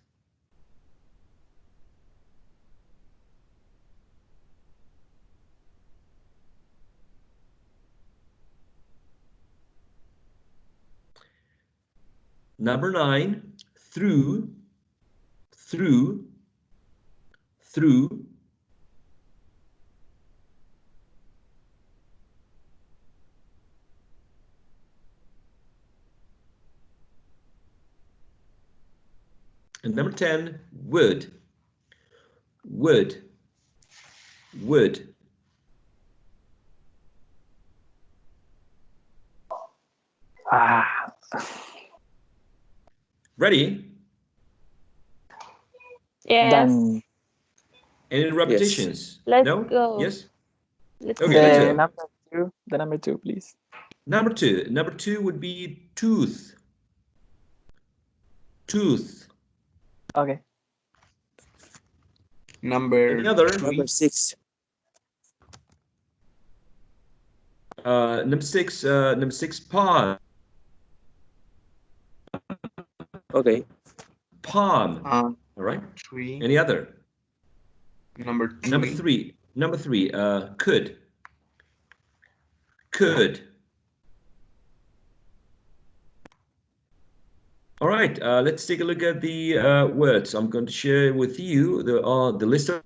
Number nine, through. Through. Through. And number 10, would. Would. Would. Ah. Ready? Yes. Done. Any repetitions? Let's No? go. Yes? Let's Okay, let's The go. number two. The number two, please. Number two. Number two would be tooth. Tooth. Okay. Number Any other? Number 6. Number six, palm. Okay. Palm. All right. 3. Any other? Number 3. Number three, could. Could. All right, let's take a look at the words. I'm going to share with you the list of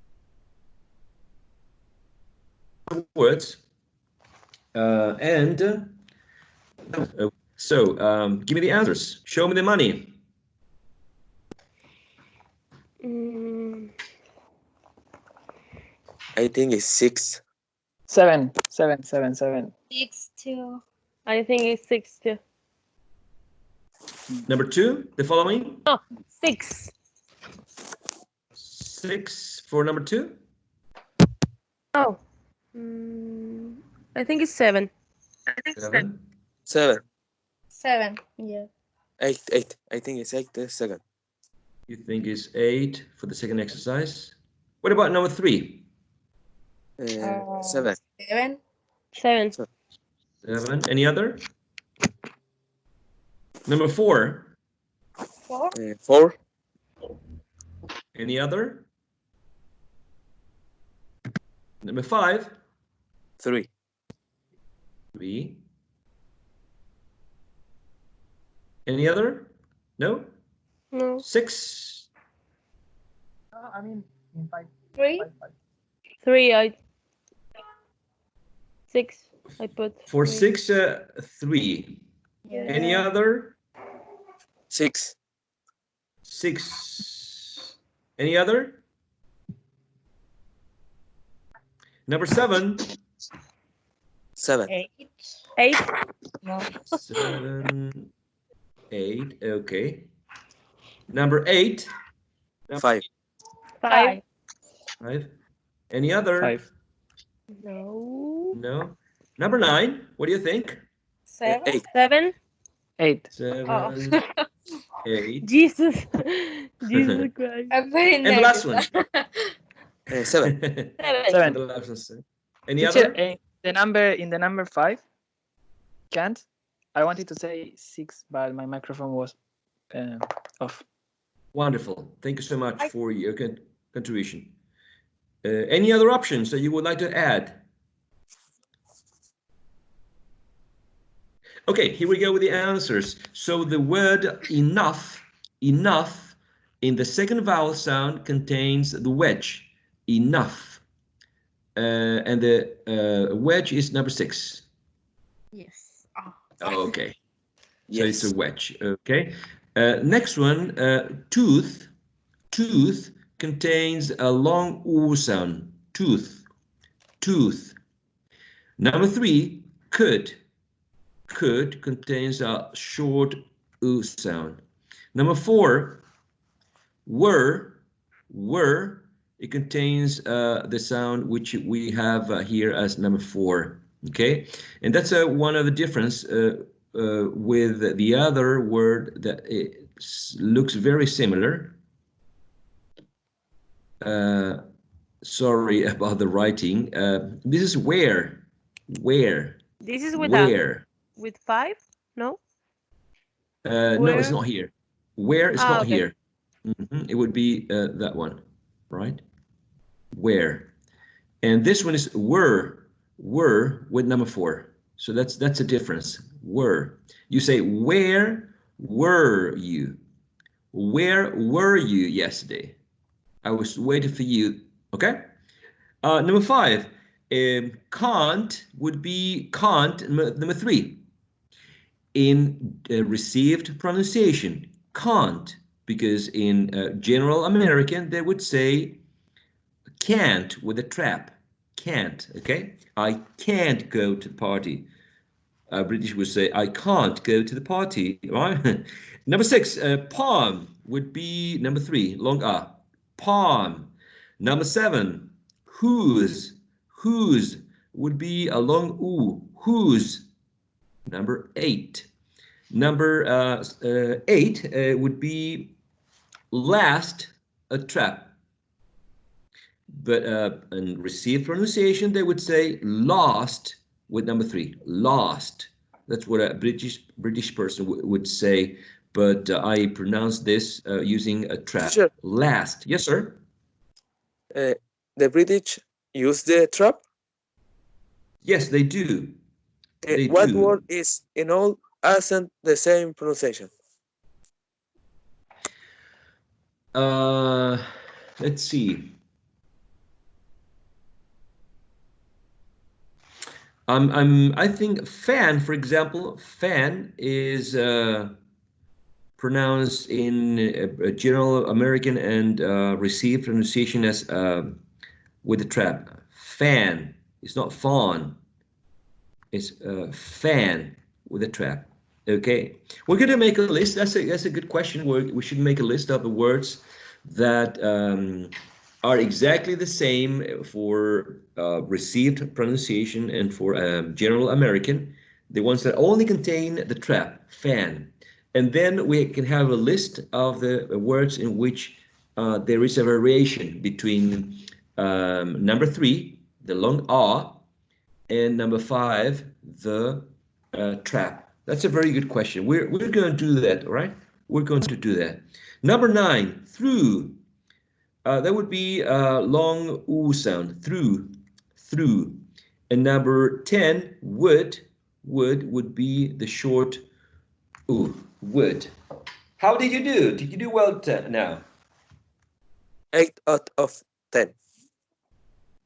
words. Give me the answers. Show me the money. I think it's 6. 7, 7, 7, 7. 6 2. I think it's 6 too. Number 2, the following. Oh, 6. 6 for number 2. Oh. I think it's 7. 7. 7. 7. Yeah. 8. I think it's 8. 7. You think is 8 for the second exercise. What about number 3? 7. 7. 7. 7. Any other? Number 4. 4. 4. Any other? Number 5. 3. 3. Any other? No? No. 6. I mean, in 5. 3. 3. 6. I put. For 3. 6, 3. Yeah. Any other? 6. 6. Any other? Number 7. 7. 8. 8. No. 7, 8. Okay. Number 8. 5. 5. 5. Any other? 5. No. No. Number 9. What do you think? 7. 8. 7. 8. 7, Oh. Jesus. 8. Jesus Christ. I'm very And the last one. 7. 7. 7. The last one, sir. Any Teacher, other? in the number 5, can't. I wanted to say 6, but my microphone was off. Wonderful. Thank you so much for your contribution. Any other options that you would like to add? Okay, here we go with the answers. So the word enough in the second vowel sound contains the wedge, enough. And the wedge is number 6. Yes. Okay. Yes. So it's a wedge. Okay. Next one, tooth. Tooth contains a long oo sound. Tooth. Tooth. Number 3, could. Could contains a short oo sound. Number 4, were. Were. It contains the sound which we have here as number 4. Okay, and that's one of the difference with the other word that it looks very similar. Sorry about the writing. This is where. Where. This is with Where. with 5? No? No, it's not here. Where is not okay. here. It would be that one, right? Where. And this one is were with number 4. So that's a difference. Were. You say, where were you? Where were you yesterday? I was waiting for you. Okay. Number 5, can't would be can't. Number 3, in received pronunciation, can't, because in general American they would say can't with a trap. Can't. Okay. I can't go to the party. British would say I can't go to the party. Right. Number 6, palm would be number 3, long a. Palm. Number 7, whose. Whose would be a long oo. Whose. Number 8. Number 8 would be last a trap. But in received pronunciation, they would say lost with number 3. Lost. That's what a British person would say. But I pronounce this using a trap. Sure. Last. Yes, sir. The British use the trap. Yes, they do. They What do. word is in all accent the same pronunciation? Let's see. I think fan, for example, fan is pronounced in a general American and received pronunciation as with the trap. Fan. It's not fawn. It's fan with a trap. Okay, we're going to make a list. That's a good question. We should make a list of the words that are exactly the same for received pronunciation and for general American, the ones that only contain the trap, fan. And then we can have a list of the words in which there is a variation between number 3, the long ah, and number 5, the trap. That's a very good question. We're going to do that, all right? We're going to do that. Number 9, through. That would be long oo sound, through. And number 10, would would be the short oo, would. How did you do? Did you do well now? 8 out of 10.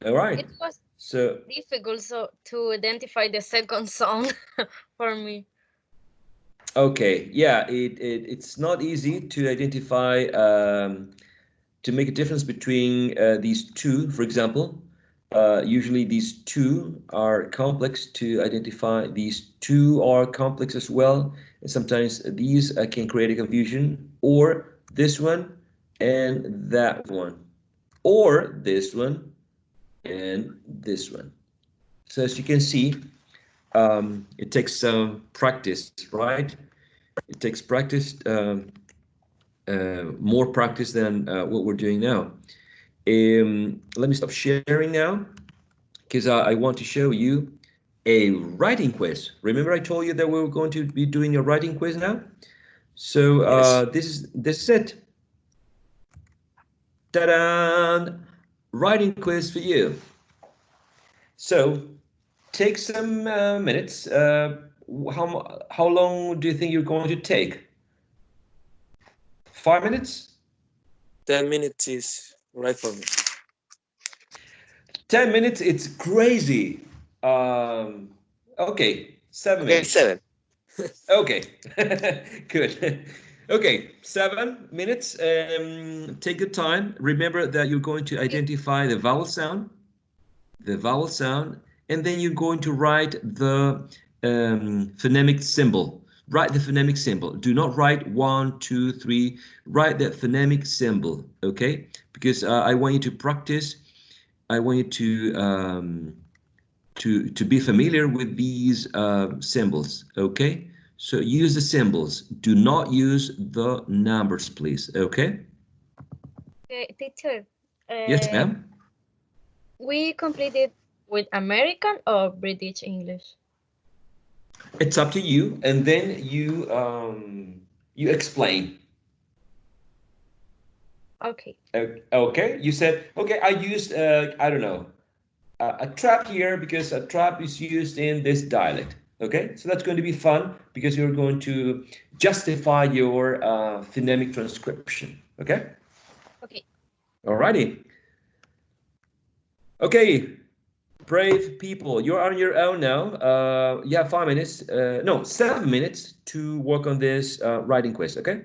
All right. It was So difficult to identify the second song for me. okay, yeah, it's not easy to identify to make a difference between these two, for example. Usually these two are complex to identify. These two are complex as well. And sometimes these can create a confusion, or this one and that one, or this one and this one. So as you can see, it takes some practice, right? It takes practice, more practice than what we're doing now. Let me stop sharing now, because I want to show you a writing quiz. Remember I told you that we were going to be doing a writing quiz now? So Yes. this is it. Ta-da! Writing quiz for you. So take some minutes. How long do you think you're going to take? 5 minutes? 10 minutes is right for me. 10 minutes, it's crazy. Okay, 7 Okay, minutes. 7. Okay, good. Okay, 7 minutes. Take your time. Remember that you're going to identify the vowel sound, and then you're going to write the phonemic symbol. Write the phonemic symbol. Do not write 1, 2, 3. Write the phonemic symbol, okay? Because I want you to practice. I want you to be familiar with these symbols, okay? So use the symbols. Do not use the numbers, please, okay? Okay, teacher. Yes, ma'am. We completed with American or British English? It's up to you, and then you explain. Okay. Okay, you said, okay, I used, I don't know, a trap here because a trap is used in this dialect. Okay, so that's going to be fun because you're going to justify your phonemic transcription. Okay? Okay. Alrighty. Okay, brave people, you're on your own now. You have 5 minutes, no, 7 minutes to work on this writing quiz, okay?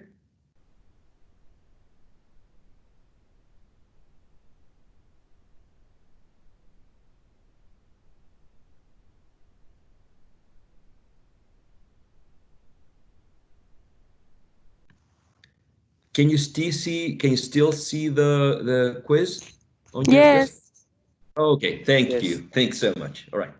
Can you still see the quiz on your quiz? Yes. Okay, thank Yes. you. Thanks so much. All right.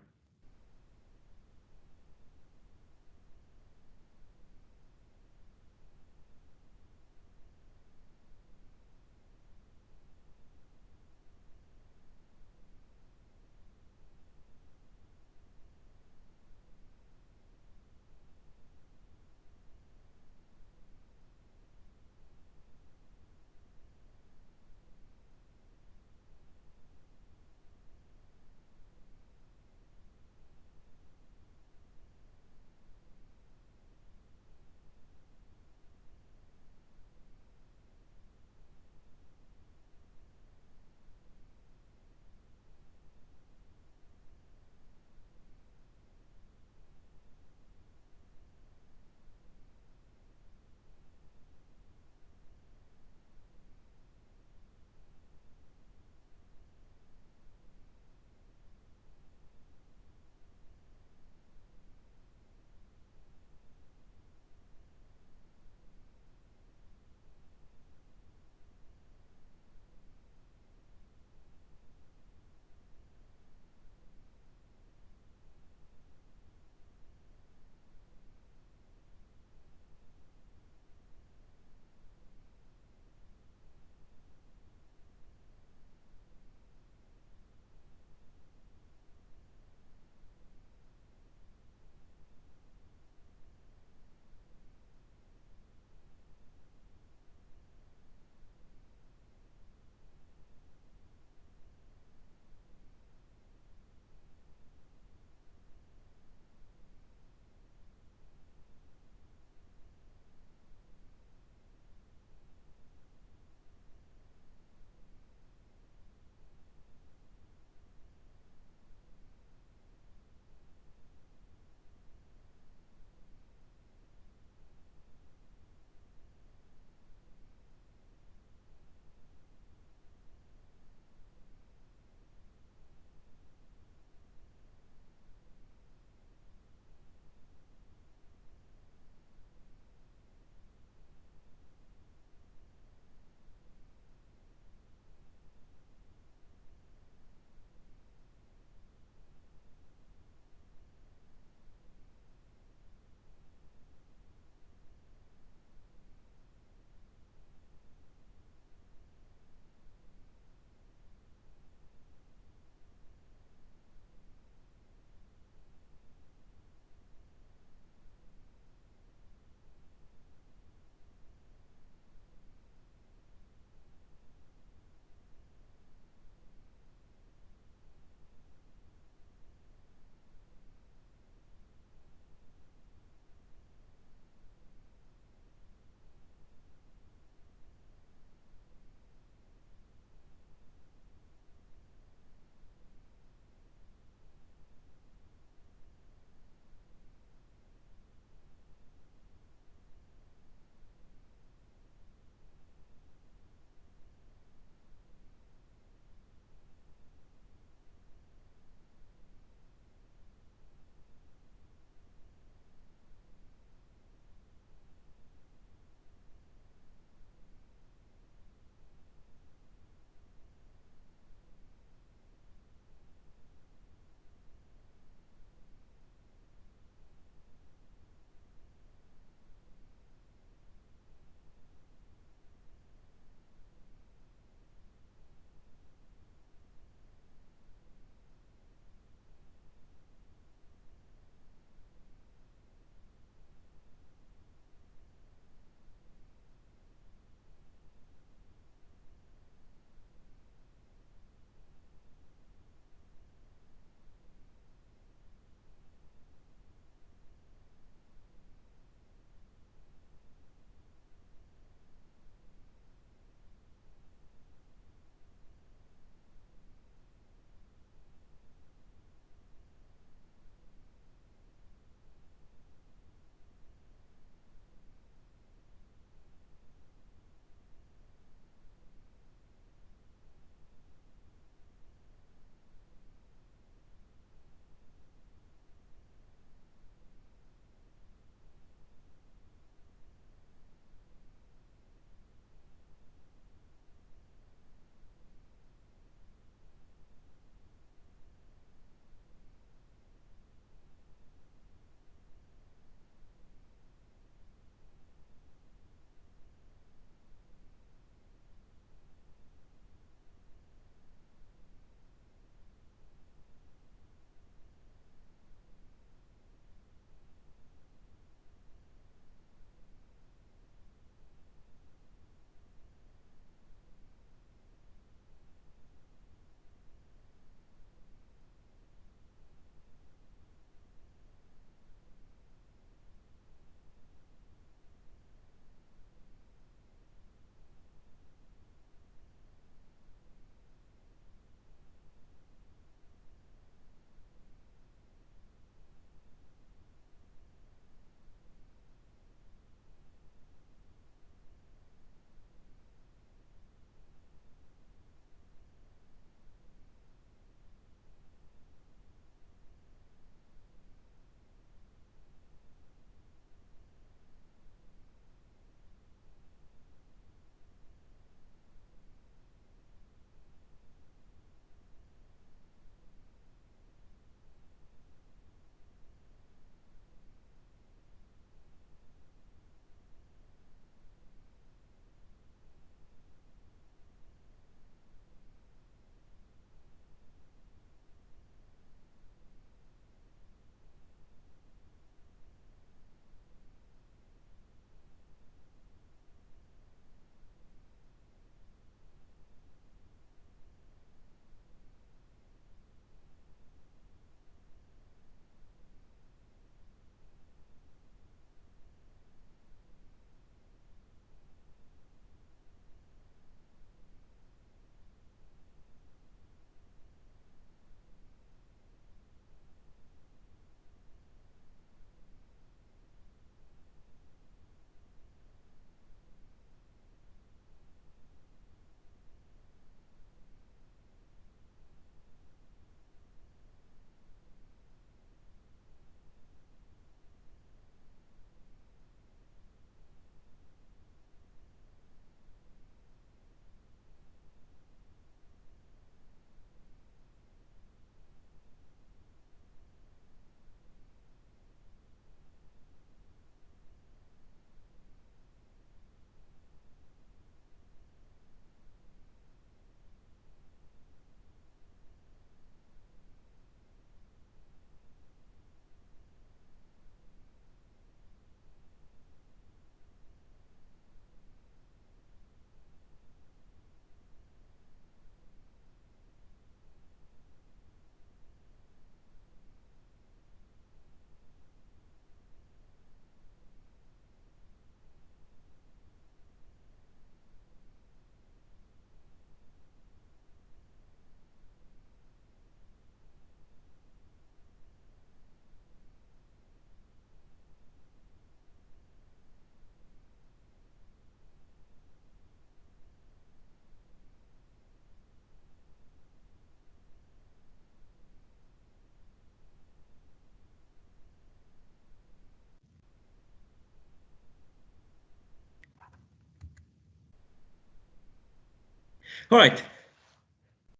All right.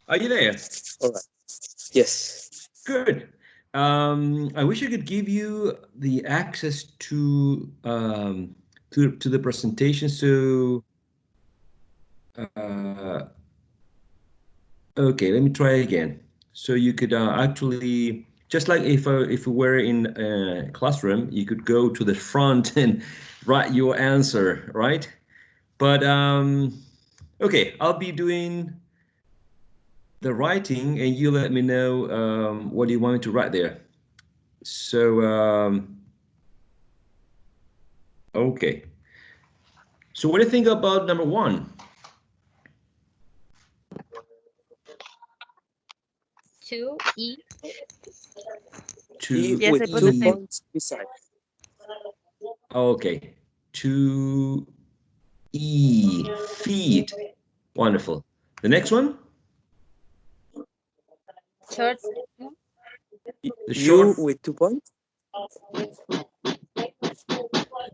Are you there? All right. Yes. Good. I wish I could give you the access to the presentation. So, okay, let me try again. So you could actually, just like if we were in a classroom, you could go to the front and write your answer, right? But okay, I'll be doing the writing, and you let me know what do you want me to write there. So, okay. So what do you think about number 1? 2E. 2 Yes, with I put two the same. points beside. Okay. 2E, feet. Wonderful. The next one? Short. The You short, with 2 points.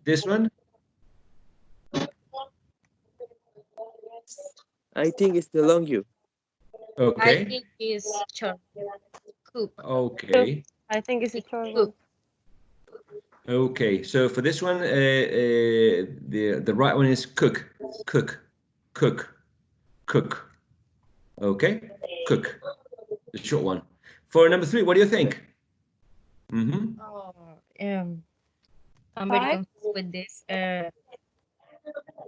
this one? I think it's the long U. I Okay. think is short. Cook. Okay. I think it's a short Cook. one. Okay. So for this one, the right one is cook, cook, cook, cook. Okay. Cook. The short one. For number 3, what do you think? Mm-hmm. Oh, I'm very 5? confused with this.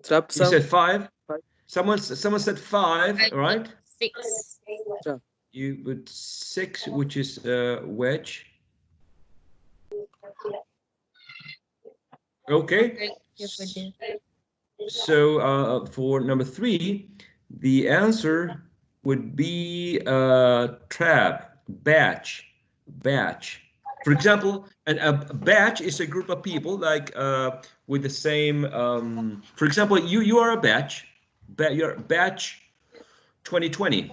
Trap You some. said 5. 5. Someone said 5, I put right? 6. Trap. You put 6, which is wedge. Okay. Very confused with this. So for number 3, the answer would be trap, batch, batch. For example, a batch is a group of people like with the same. For example, you are a batch, you're batch 2020,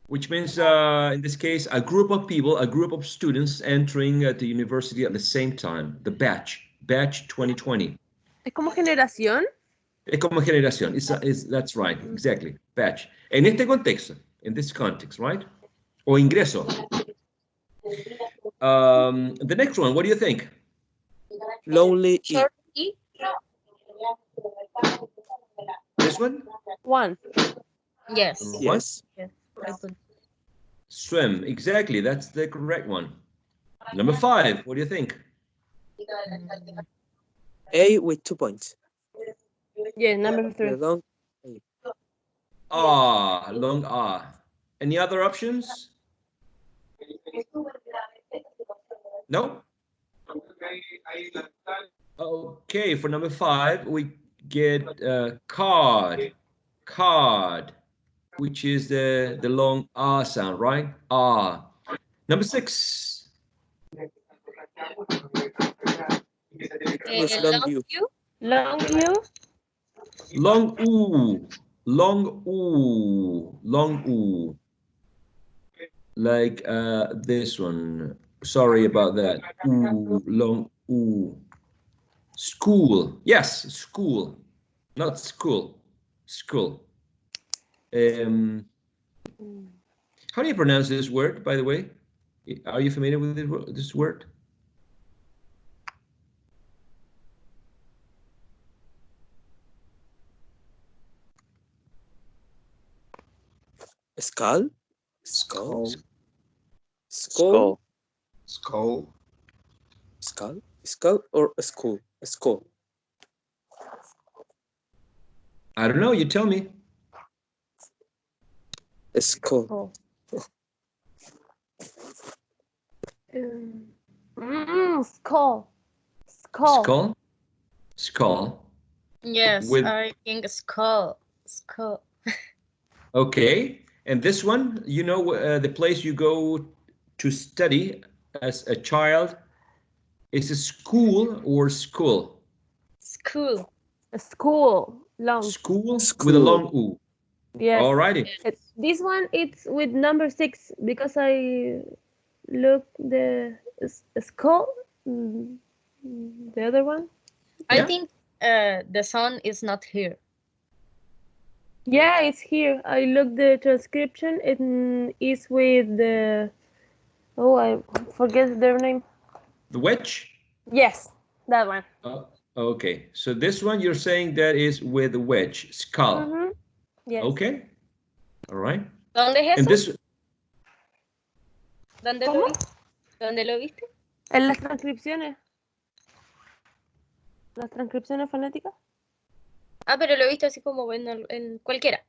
which means in this case a group of people, a group of students entering at the university at the same time. The batch 2020. ¿Es como generación? Es como generación. That's right, exactly. Batch. En este contexto, in this context, right? O ingreso. The next one, what do you think? Lonely E. Short E. This one? 1. Yes. Number 1? Yes. Yes. I put. Swim. Exactly, that's the correct one. Number 5, what do you think? A with 2 points. Yeah, number 3. The long Ah, long ah. Any other options? No? Okay, for number 5, we get card, card, which is the long ah sound, right? Ah. Number 6. is long Long U. U. Long U? Long oo, long oo, long oo. Like this one. Sorry about that. Ooh, long ooh. School. Yes, school. Not school. School. How do you pronounce this word, by the way? Are you familiar with this word? Skull. Skull. Skull. Skull. Skull. Skull or a school? A skull. I don't know. You tell me. A skull. Oh. Skull. Skull. Skull. Skull. Yes, With I think skull. Skull. okay. And this one, you know, the place you go to study as a child is a school or school? School. A school. Long. School with a School. long oo. Yes. Alrighty. This one, it's with number 6 because I look the skull. The other one. I Yeah. think the sun is not here. Yeah, it's here. I looked the transcription. It is with the. Oh, I forget their name. The wedge? Yes, that one. Okay, so this one you're saying that is with the wedge, skull. Yes. Okay, all right. ¿Dónde es And eso? this, ¿Dónde ¿Cómo? lo viste? ¿Dónde lo viste? En las transcripciones. Las transcripciones fonéticas. Ah, pero lo viste así como en cualquiera.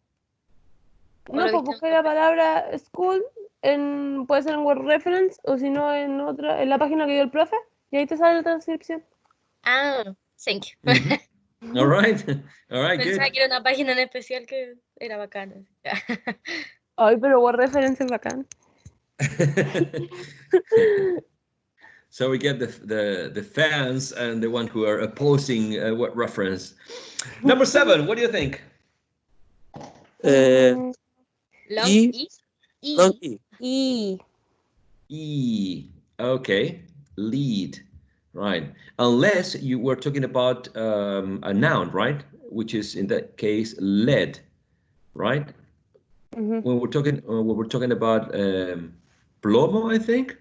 ¿O No, lo pues viste busqué la palabra school, puede ser en Word Reference o si no en otra, en la página que dio el profe, y ahí te sale la transcripción. Ah, thank you. all right, all right, Pensaba good. que era una página en especial que era bacana. Ay, pero Word Reference es bacán. So we get the fans and the one who are opposing what reference. Number 7, what do you think? Long E. E. Long E. Y. E. Okay, lead. Right. Unless you were talking about a noun, right? Which is in that case led, right? When we're talking about plomo, I think,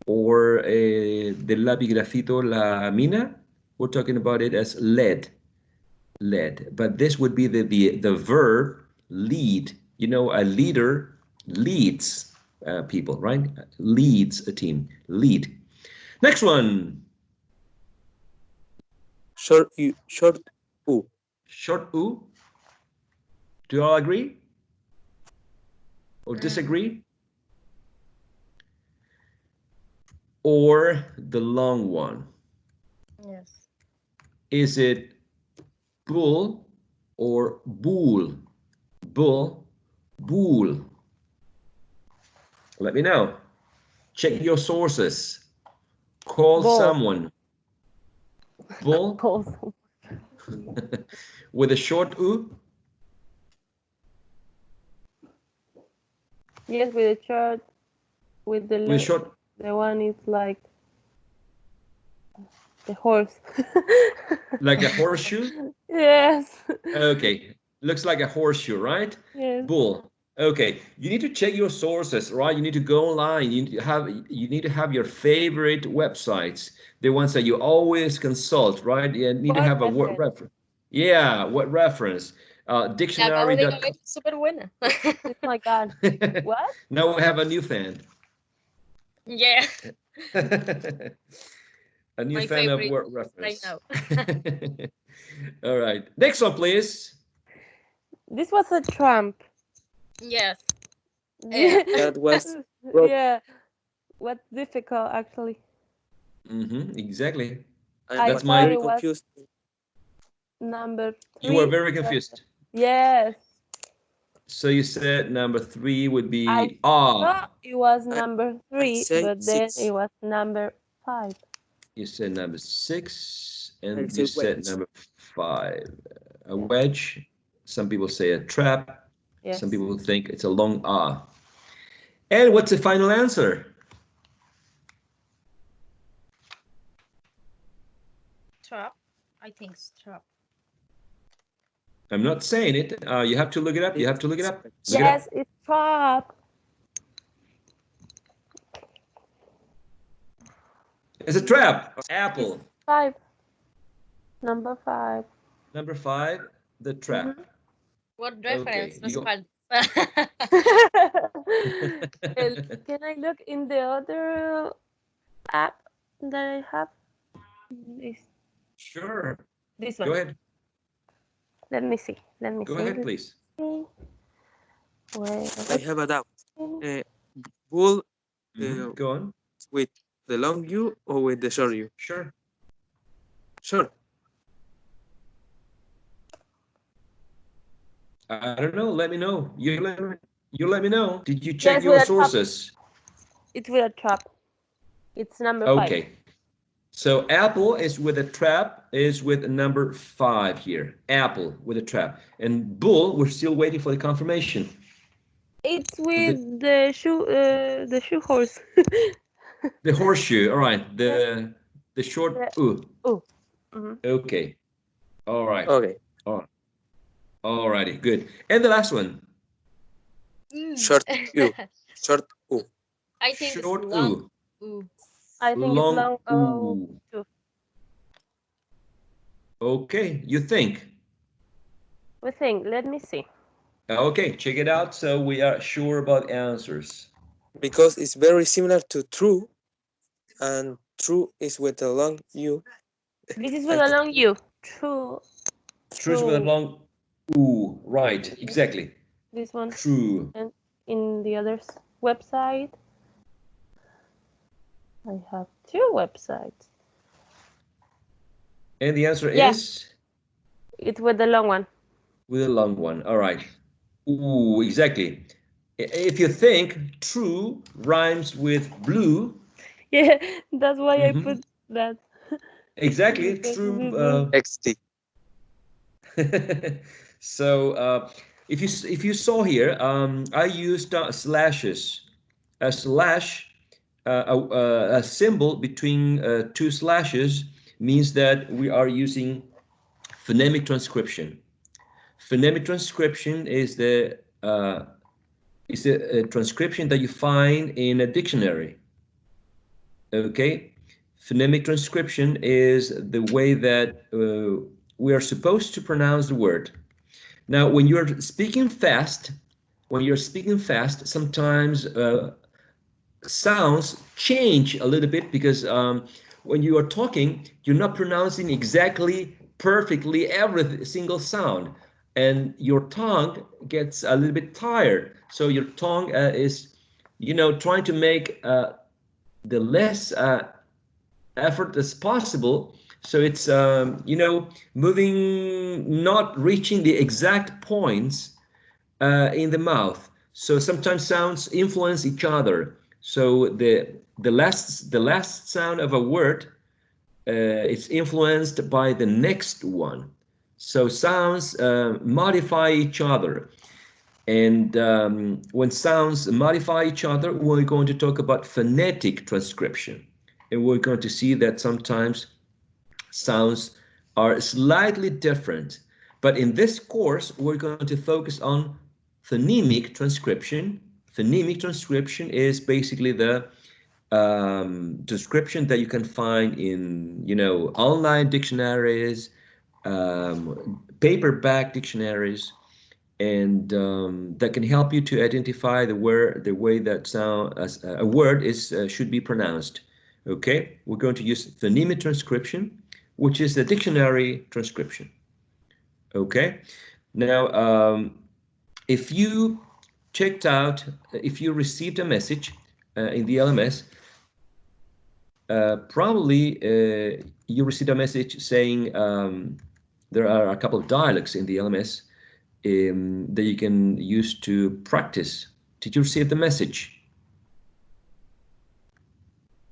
or del lapigrafito la mina, we're talking about it as led. But this would be the verb lead. You know, a leader leads people, right? Leads a team. Lead. Next one. Short U. Short U. Short U. Do you all agree? Or disagree? Or the long one? Yes. Is it bull or bool? Bull, bool. Let me know. Check your sources. Call Bull. someone. Bull Call. with a short U. Yes, with the chart, with the Short. the one is like the horse. Like a horseshoe? Yes. Okay. Looks like a horseshoe, right? Yes. Bull. Okay. You need to check your sources, right? You need to go online. You need to have your favorite websites, the ones that you always consult, right? You need to Word have a word reference. reference. Yeah, what reference? La acabo de Dictionary.com. ver, es súper buena. Oh my God. What? Now we have a new fan. Yeah. A new My fan of favorite word right reference. now. All right. Next one, please. This was a Trump. Yes. That was rock. Yeah. What's difficult actually? Exactly. I That's thought very it was confused. number 3. You were very confused. Yes. So you said number 3 would be I ah. thought it was number 3, say but then 6. it was number 5. You said number 6, I and say you said wedge. number 5. A wedge. Some people say a trap. Yes. Some people think it's a long ah. And what's the final answer? Trap. I think it's trap. I'm not saying it. You have to look it up. You have to look it up. Look it up. Yes, it's trap. It's a trap. Apple. 5. Number 5. Number 5, the trap. What reference? Okay, you go. Can I look in the other app that I have? Sure. This one. Go ahead. Let me see. Go ahead, please. I have a doubt. Bull Go on. with the long U or with the short U? Sure. Sure. I don't know. Let me know. You let me know. Did you check Yes, your with a trap. sources? It's with a trap. It's number 5. Okay. So Apple is with a trap, is with number 5 here. Apple with a trap. And bull, we're still waiting for the confirmation. It's with the shoe horse. The horseshoe. All right. The short Oh. Okay. All right. Okay. All right. Alrighty, good. And the last one. Short U. Short U. I think it's Short long. oo. Ooh. I think it's Long long oo. too. Okay, you think? We think. Let me see. Okay, check it out. So we are sure about answers. Because it's very similar to true, and true is with a long U. This is with a long U. True. True with a long oo. Right, exactly. This one. True. And in the other's website, I have 2 websites. And the answer Yeah. is? It's with the long one. With a long one. All right. Ooh, exactly. If you think true rhymes with blue. Yeah, that's why I put that. Exactly, Because true. XT. So if you saw here, I used slashes. A slash, a symbol between 2 slashes means that we are using phonemic transcription. Phonemic transcription is the transcription that you find in a dictionary. Okay, phonemic transcription is the way that we are supposed to pronounce the word. Now, when you're speaking fast, sometimes sounds change a little bit because when you are talking, you're not pronouncing exactly perfectly every single sound, and your tongue gets a little bit tired. So your tongue is, trying to make the less effort as possible. So it's, moving, not reaching the exact points in the mouth. So sometimes sounds influence each other. So the last sound of a word it's influenced by the next one. So sounds modify each other. And when sounds modify each other, we're going to talk about phonetic transcription. And we're going to see that sometimes sounds are slightly different. But in this course, we're going to focus on phonemic transcription. Phonemic transcription is basically the transcription that you can find in, online dictionaries, paperback dictionaries, and that can help you to identify the way that sound as a word is should be pronounced. Okay, we're going to use phonemic transcription, which is the dictionary transcription. Okay, now if you if you received a message in the LMS, probably you received a message saying there are a couple of dialects in the LMS that you can use to practice. Did you receive the message?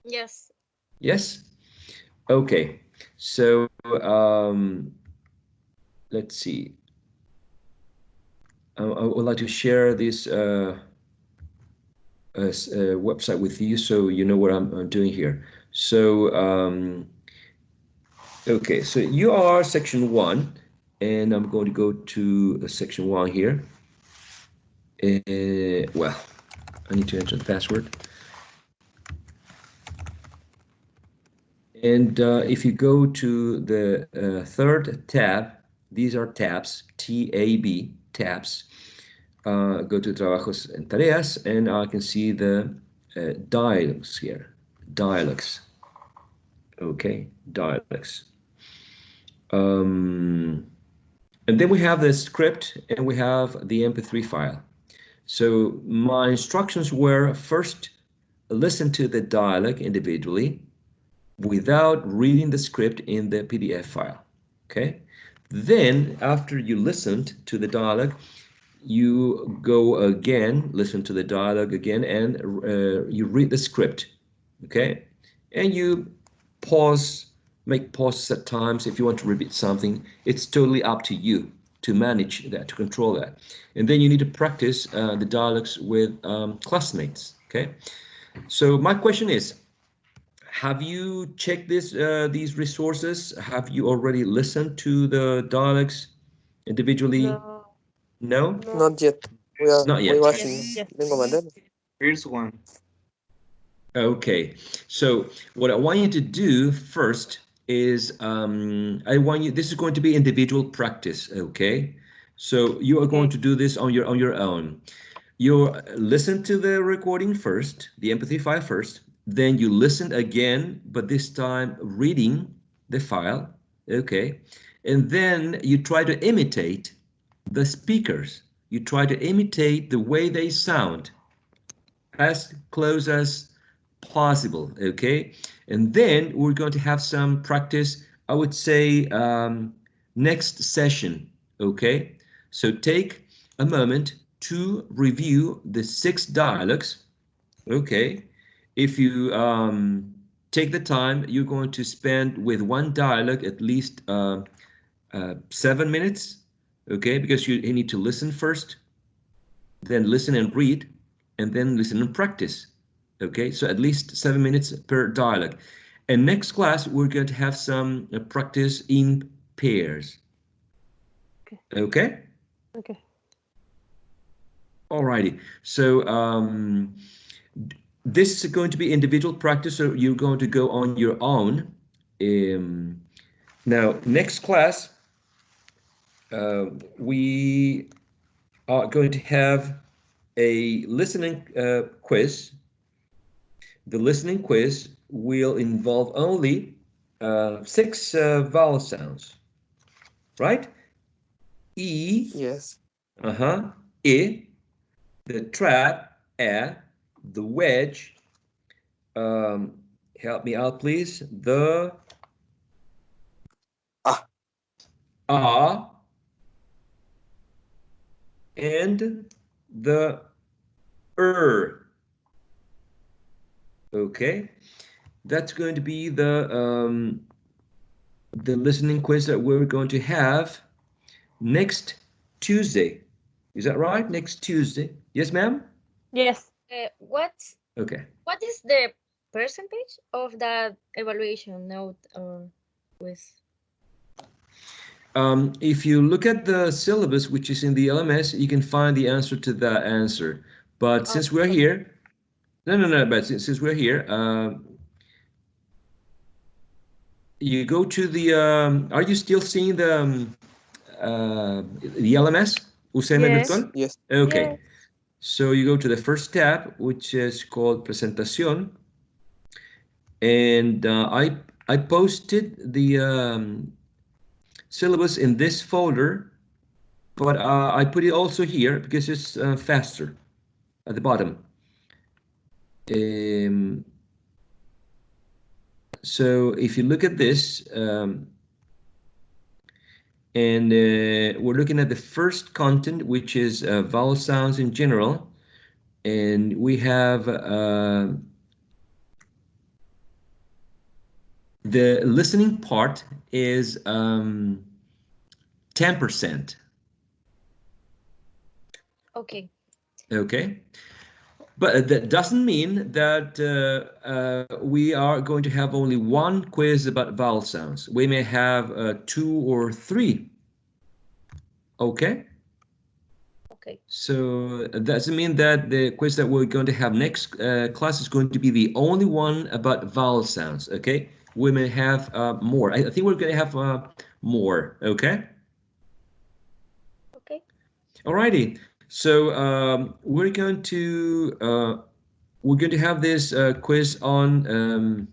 Yes. Yes? Okay. So let's see. I would like to share this website with you so you know what I'm doing here. So, okay, so you are section 1, and I'm going to go to section 1 here. Well, I need to enter the password. And if you go to the third tab, these are tabs, T-A-B, tabs. Go to Trabajos and Tareas, and I can see the dialogues here. Dialogues. Okay, dialogues. And then we have the script, and we have the MP3 file. So my instructions were first listen to the dialogue individually without reading the script in the PDF file. Okay. Then after you listened to the dialogue, you go again, listen to the dialogue again, and you read the script. Okay. And you pause, make pauses at times if you want to repeat something. It's totally up to you to manage that, to control that. And then you need to practice the dialogues with classmates. Okay. So my question is, have you checked these resources? Have you already listened to the dialogues individually? No, No? Not yet. We Not yet. watching Yes. Lengua Materna. Here's one. Okay, so what I want you to do first is this is going to be individual practice, okay? So you are going to do this on your own. You listen to the recording first, the MP3 file first, then you listen again, but this time reading the file, okay? And then you try to imitate the speakers. You try to imitate the way they sound as close as possible, okay? And then we're going to have some practice, I would say, next session, okay? So take a moment to review the 6 dialogues, okay? If you take the time, you're going to spend with one dialogue at least 7 minutes, okay? Because you need to listen first, then listen and read, and then listen and practice. Okay, so at least 7 minutes per dialogue. And next class, we're going to have some practice in pairs. Okay? Okay. Alrighty. So this is going to be individual practice, so you're going to go on your own. Now, next class, we are going to have a listening quiz. The listening quiz will involve only 6 vowel sounds, right? E, Yes. I, the trap, a, the wedge, help me out please, the ah, and the okay? That's going to be the listening quiz that we're going to have next Tuesday. Is that right? Next Tuesday. Yes, ma'am? Yes. Okay. What is the percentage of that evaluation note or quiz? If you look at the syllabus, which is in the LMS, you can find the answer to that answer. But since we're here, no, but since we're here, you go to the, are you still seeing the LMS? UCM Yes. Virtual? Yes. Okay. Yes. So you go to the first tab, which is called Presentación. And I posted the syllabus in this folder, but I put it also here because it's faster at the bottom. So if you look at this, and we're looking at the first content, which is vowel sounds in general, and we have the listening part is 10%. Okay. Okay. But that doesn't mean that we are going to have only one quiz about vowel sounds. We may have 2 or 3. Okay? Okay. So that doesn't mean that the quiz that we're going to have next class is going to be the only one about vowel sounds. Okay? We may have more. I think we're going to have more. Okay? Okay. Alrighty. So we're going to have this quiz on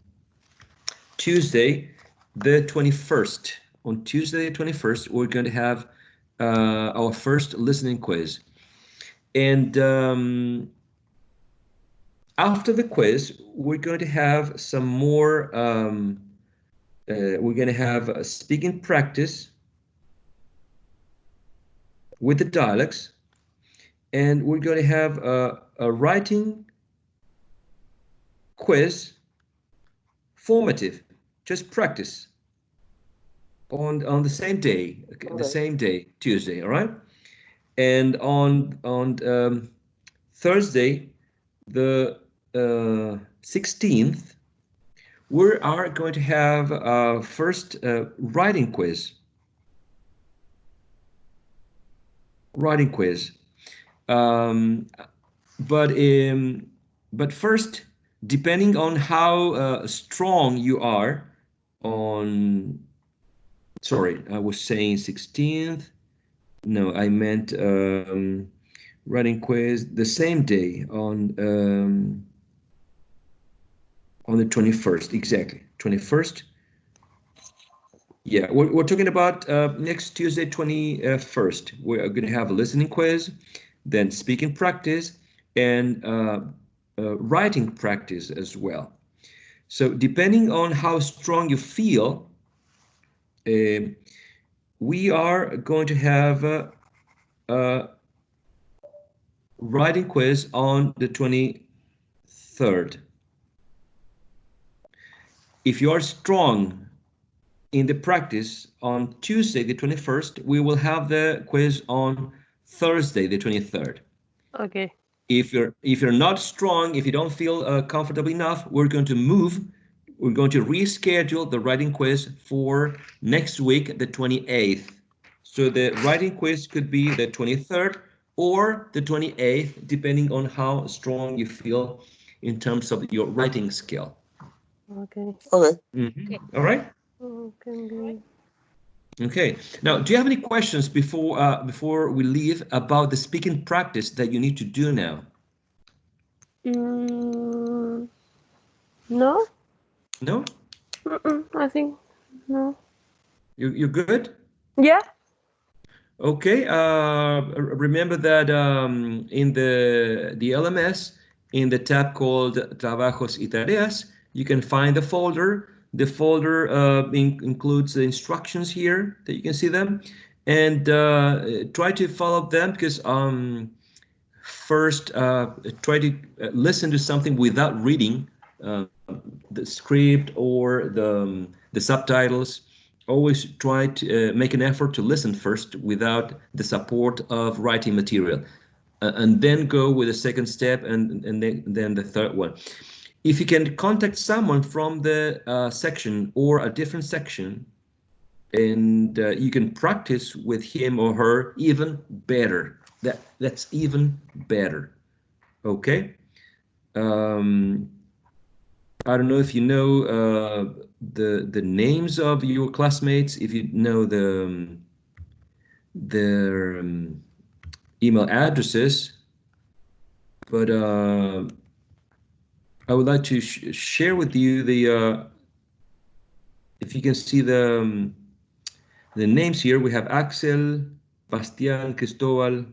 Tuesday, the 21st. On Tuesday, the 21st, we're going to have our first listening quiz. And after the quiz, we're going to have some more. We're going to have a speaking practice with the dialects. And we're going to have a writing quiz, formative, just practice on the same day, okay, the same day, Tuesday, all right? And on Thursday, the 16th, we are going to have our first writing quiz. writing quiz. But first, depending on how strong you are on, sorry, I was saying 16th. No, I meant writing quiz the same day on the 21st, exactly, 21st. Yeah, we're talking about next Tuesday, 21st. We're going to have a listening quiz, then speaking practice, and writing practice as well. So depending on how strong you feel, we are going to have a writing quiz on the 23rd. If you are strong in the practice on Tuesday, the 21st, we will have the quiz on Thursday, the 23rd. Okay. If you're not strong, if you don't feel comfortable enough, we're going to reschedule the writing quiz for next week, the 28th. So the writing quiz could be the 23rd or the 28th, depending on how strong you feel in terms of your writing skill. Okay. Okay. Okay. All right. Okay. Okay. Now, do you have any questions before we leave about the speaking practice that you need to do now? No. No? I think no. You're good? Yeah. Okay. Remember that in the LMS, in the tab called Trabajos y Tareas, you can find the folder. The folder includes the instructions here that you can see them, and try to follow them because first try to listen to something without reading the script or the subtitles. Always try to make an effort to listen first without the support of writing material, and then go with the second step and then the third one. If you can contact someone from the section or a different section, and you can practice with him or her, even better. That's even better. Okay. I don't know if you know the names of your classmates, if you know their email addresses, but I would like to share with you the if you can see the names here. We have Axel, Bastián, Cristóbal,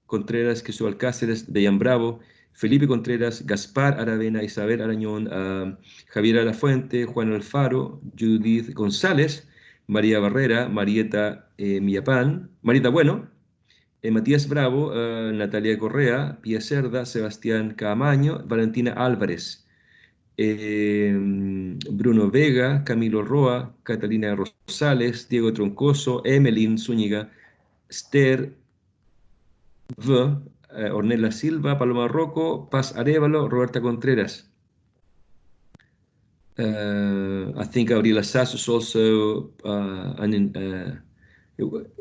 Contreras, Cristóbal Cáceres, Dejan Bravo, Felipe Contreras, Gaspar Aravena, Isabel Arañón, Javier Alafuente, Juan Alfaro, Judith González, María Barrera, Marieta Millapán, Marita Bueno, Matías Bravo, Natalia Correa, Pía Cerda, Sebastián Camaño, Valentina Álvarez, Bruno Vega, Camilo Roa, Catalina Rosales, Diego Troncoso, Emelín Zúñiga, Esther Ornella Silva, Paloma Rocco, Paz Arevalo, Roberta Contreras. I think Gabriela Sass is also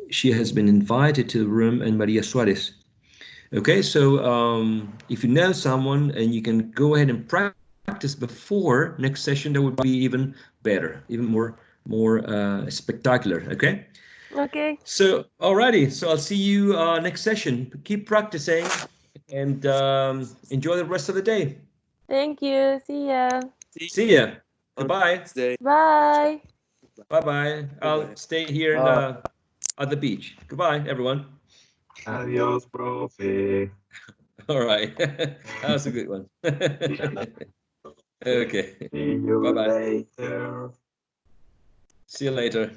she has been invited to the room, and Maria Suarez. Okay, so if you know someone and you can go ahead and practice before next session, that would be even better, even more spectacular. Okay. Okay. So, alrighty. So I'll see you next session. Keep practicing and enjoy the rest of the day. Thank you. See ya. See ya. Goodbye. Bye. Bye-bye. I'll stay here at the beach. Goodbye, everyone. Adiós, profe. All right. That was a good one. Okay. See you Bye-bye. later. See you later.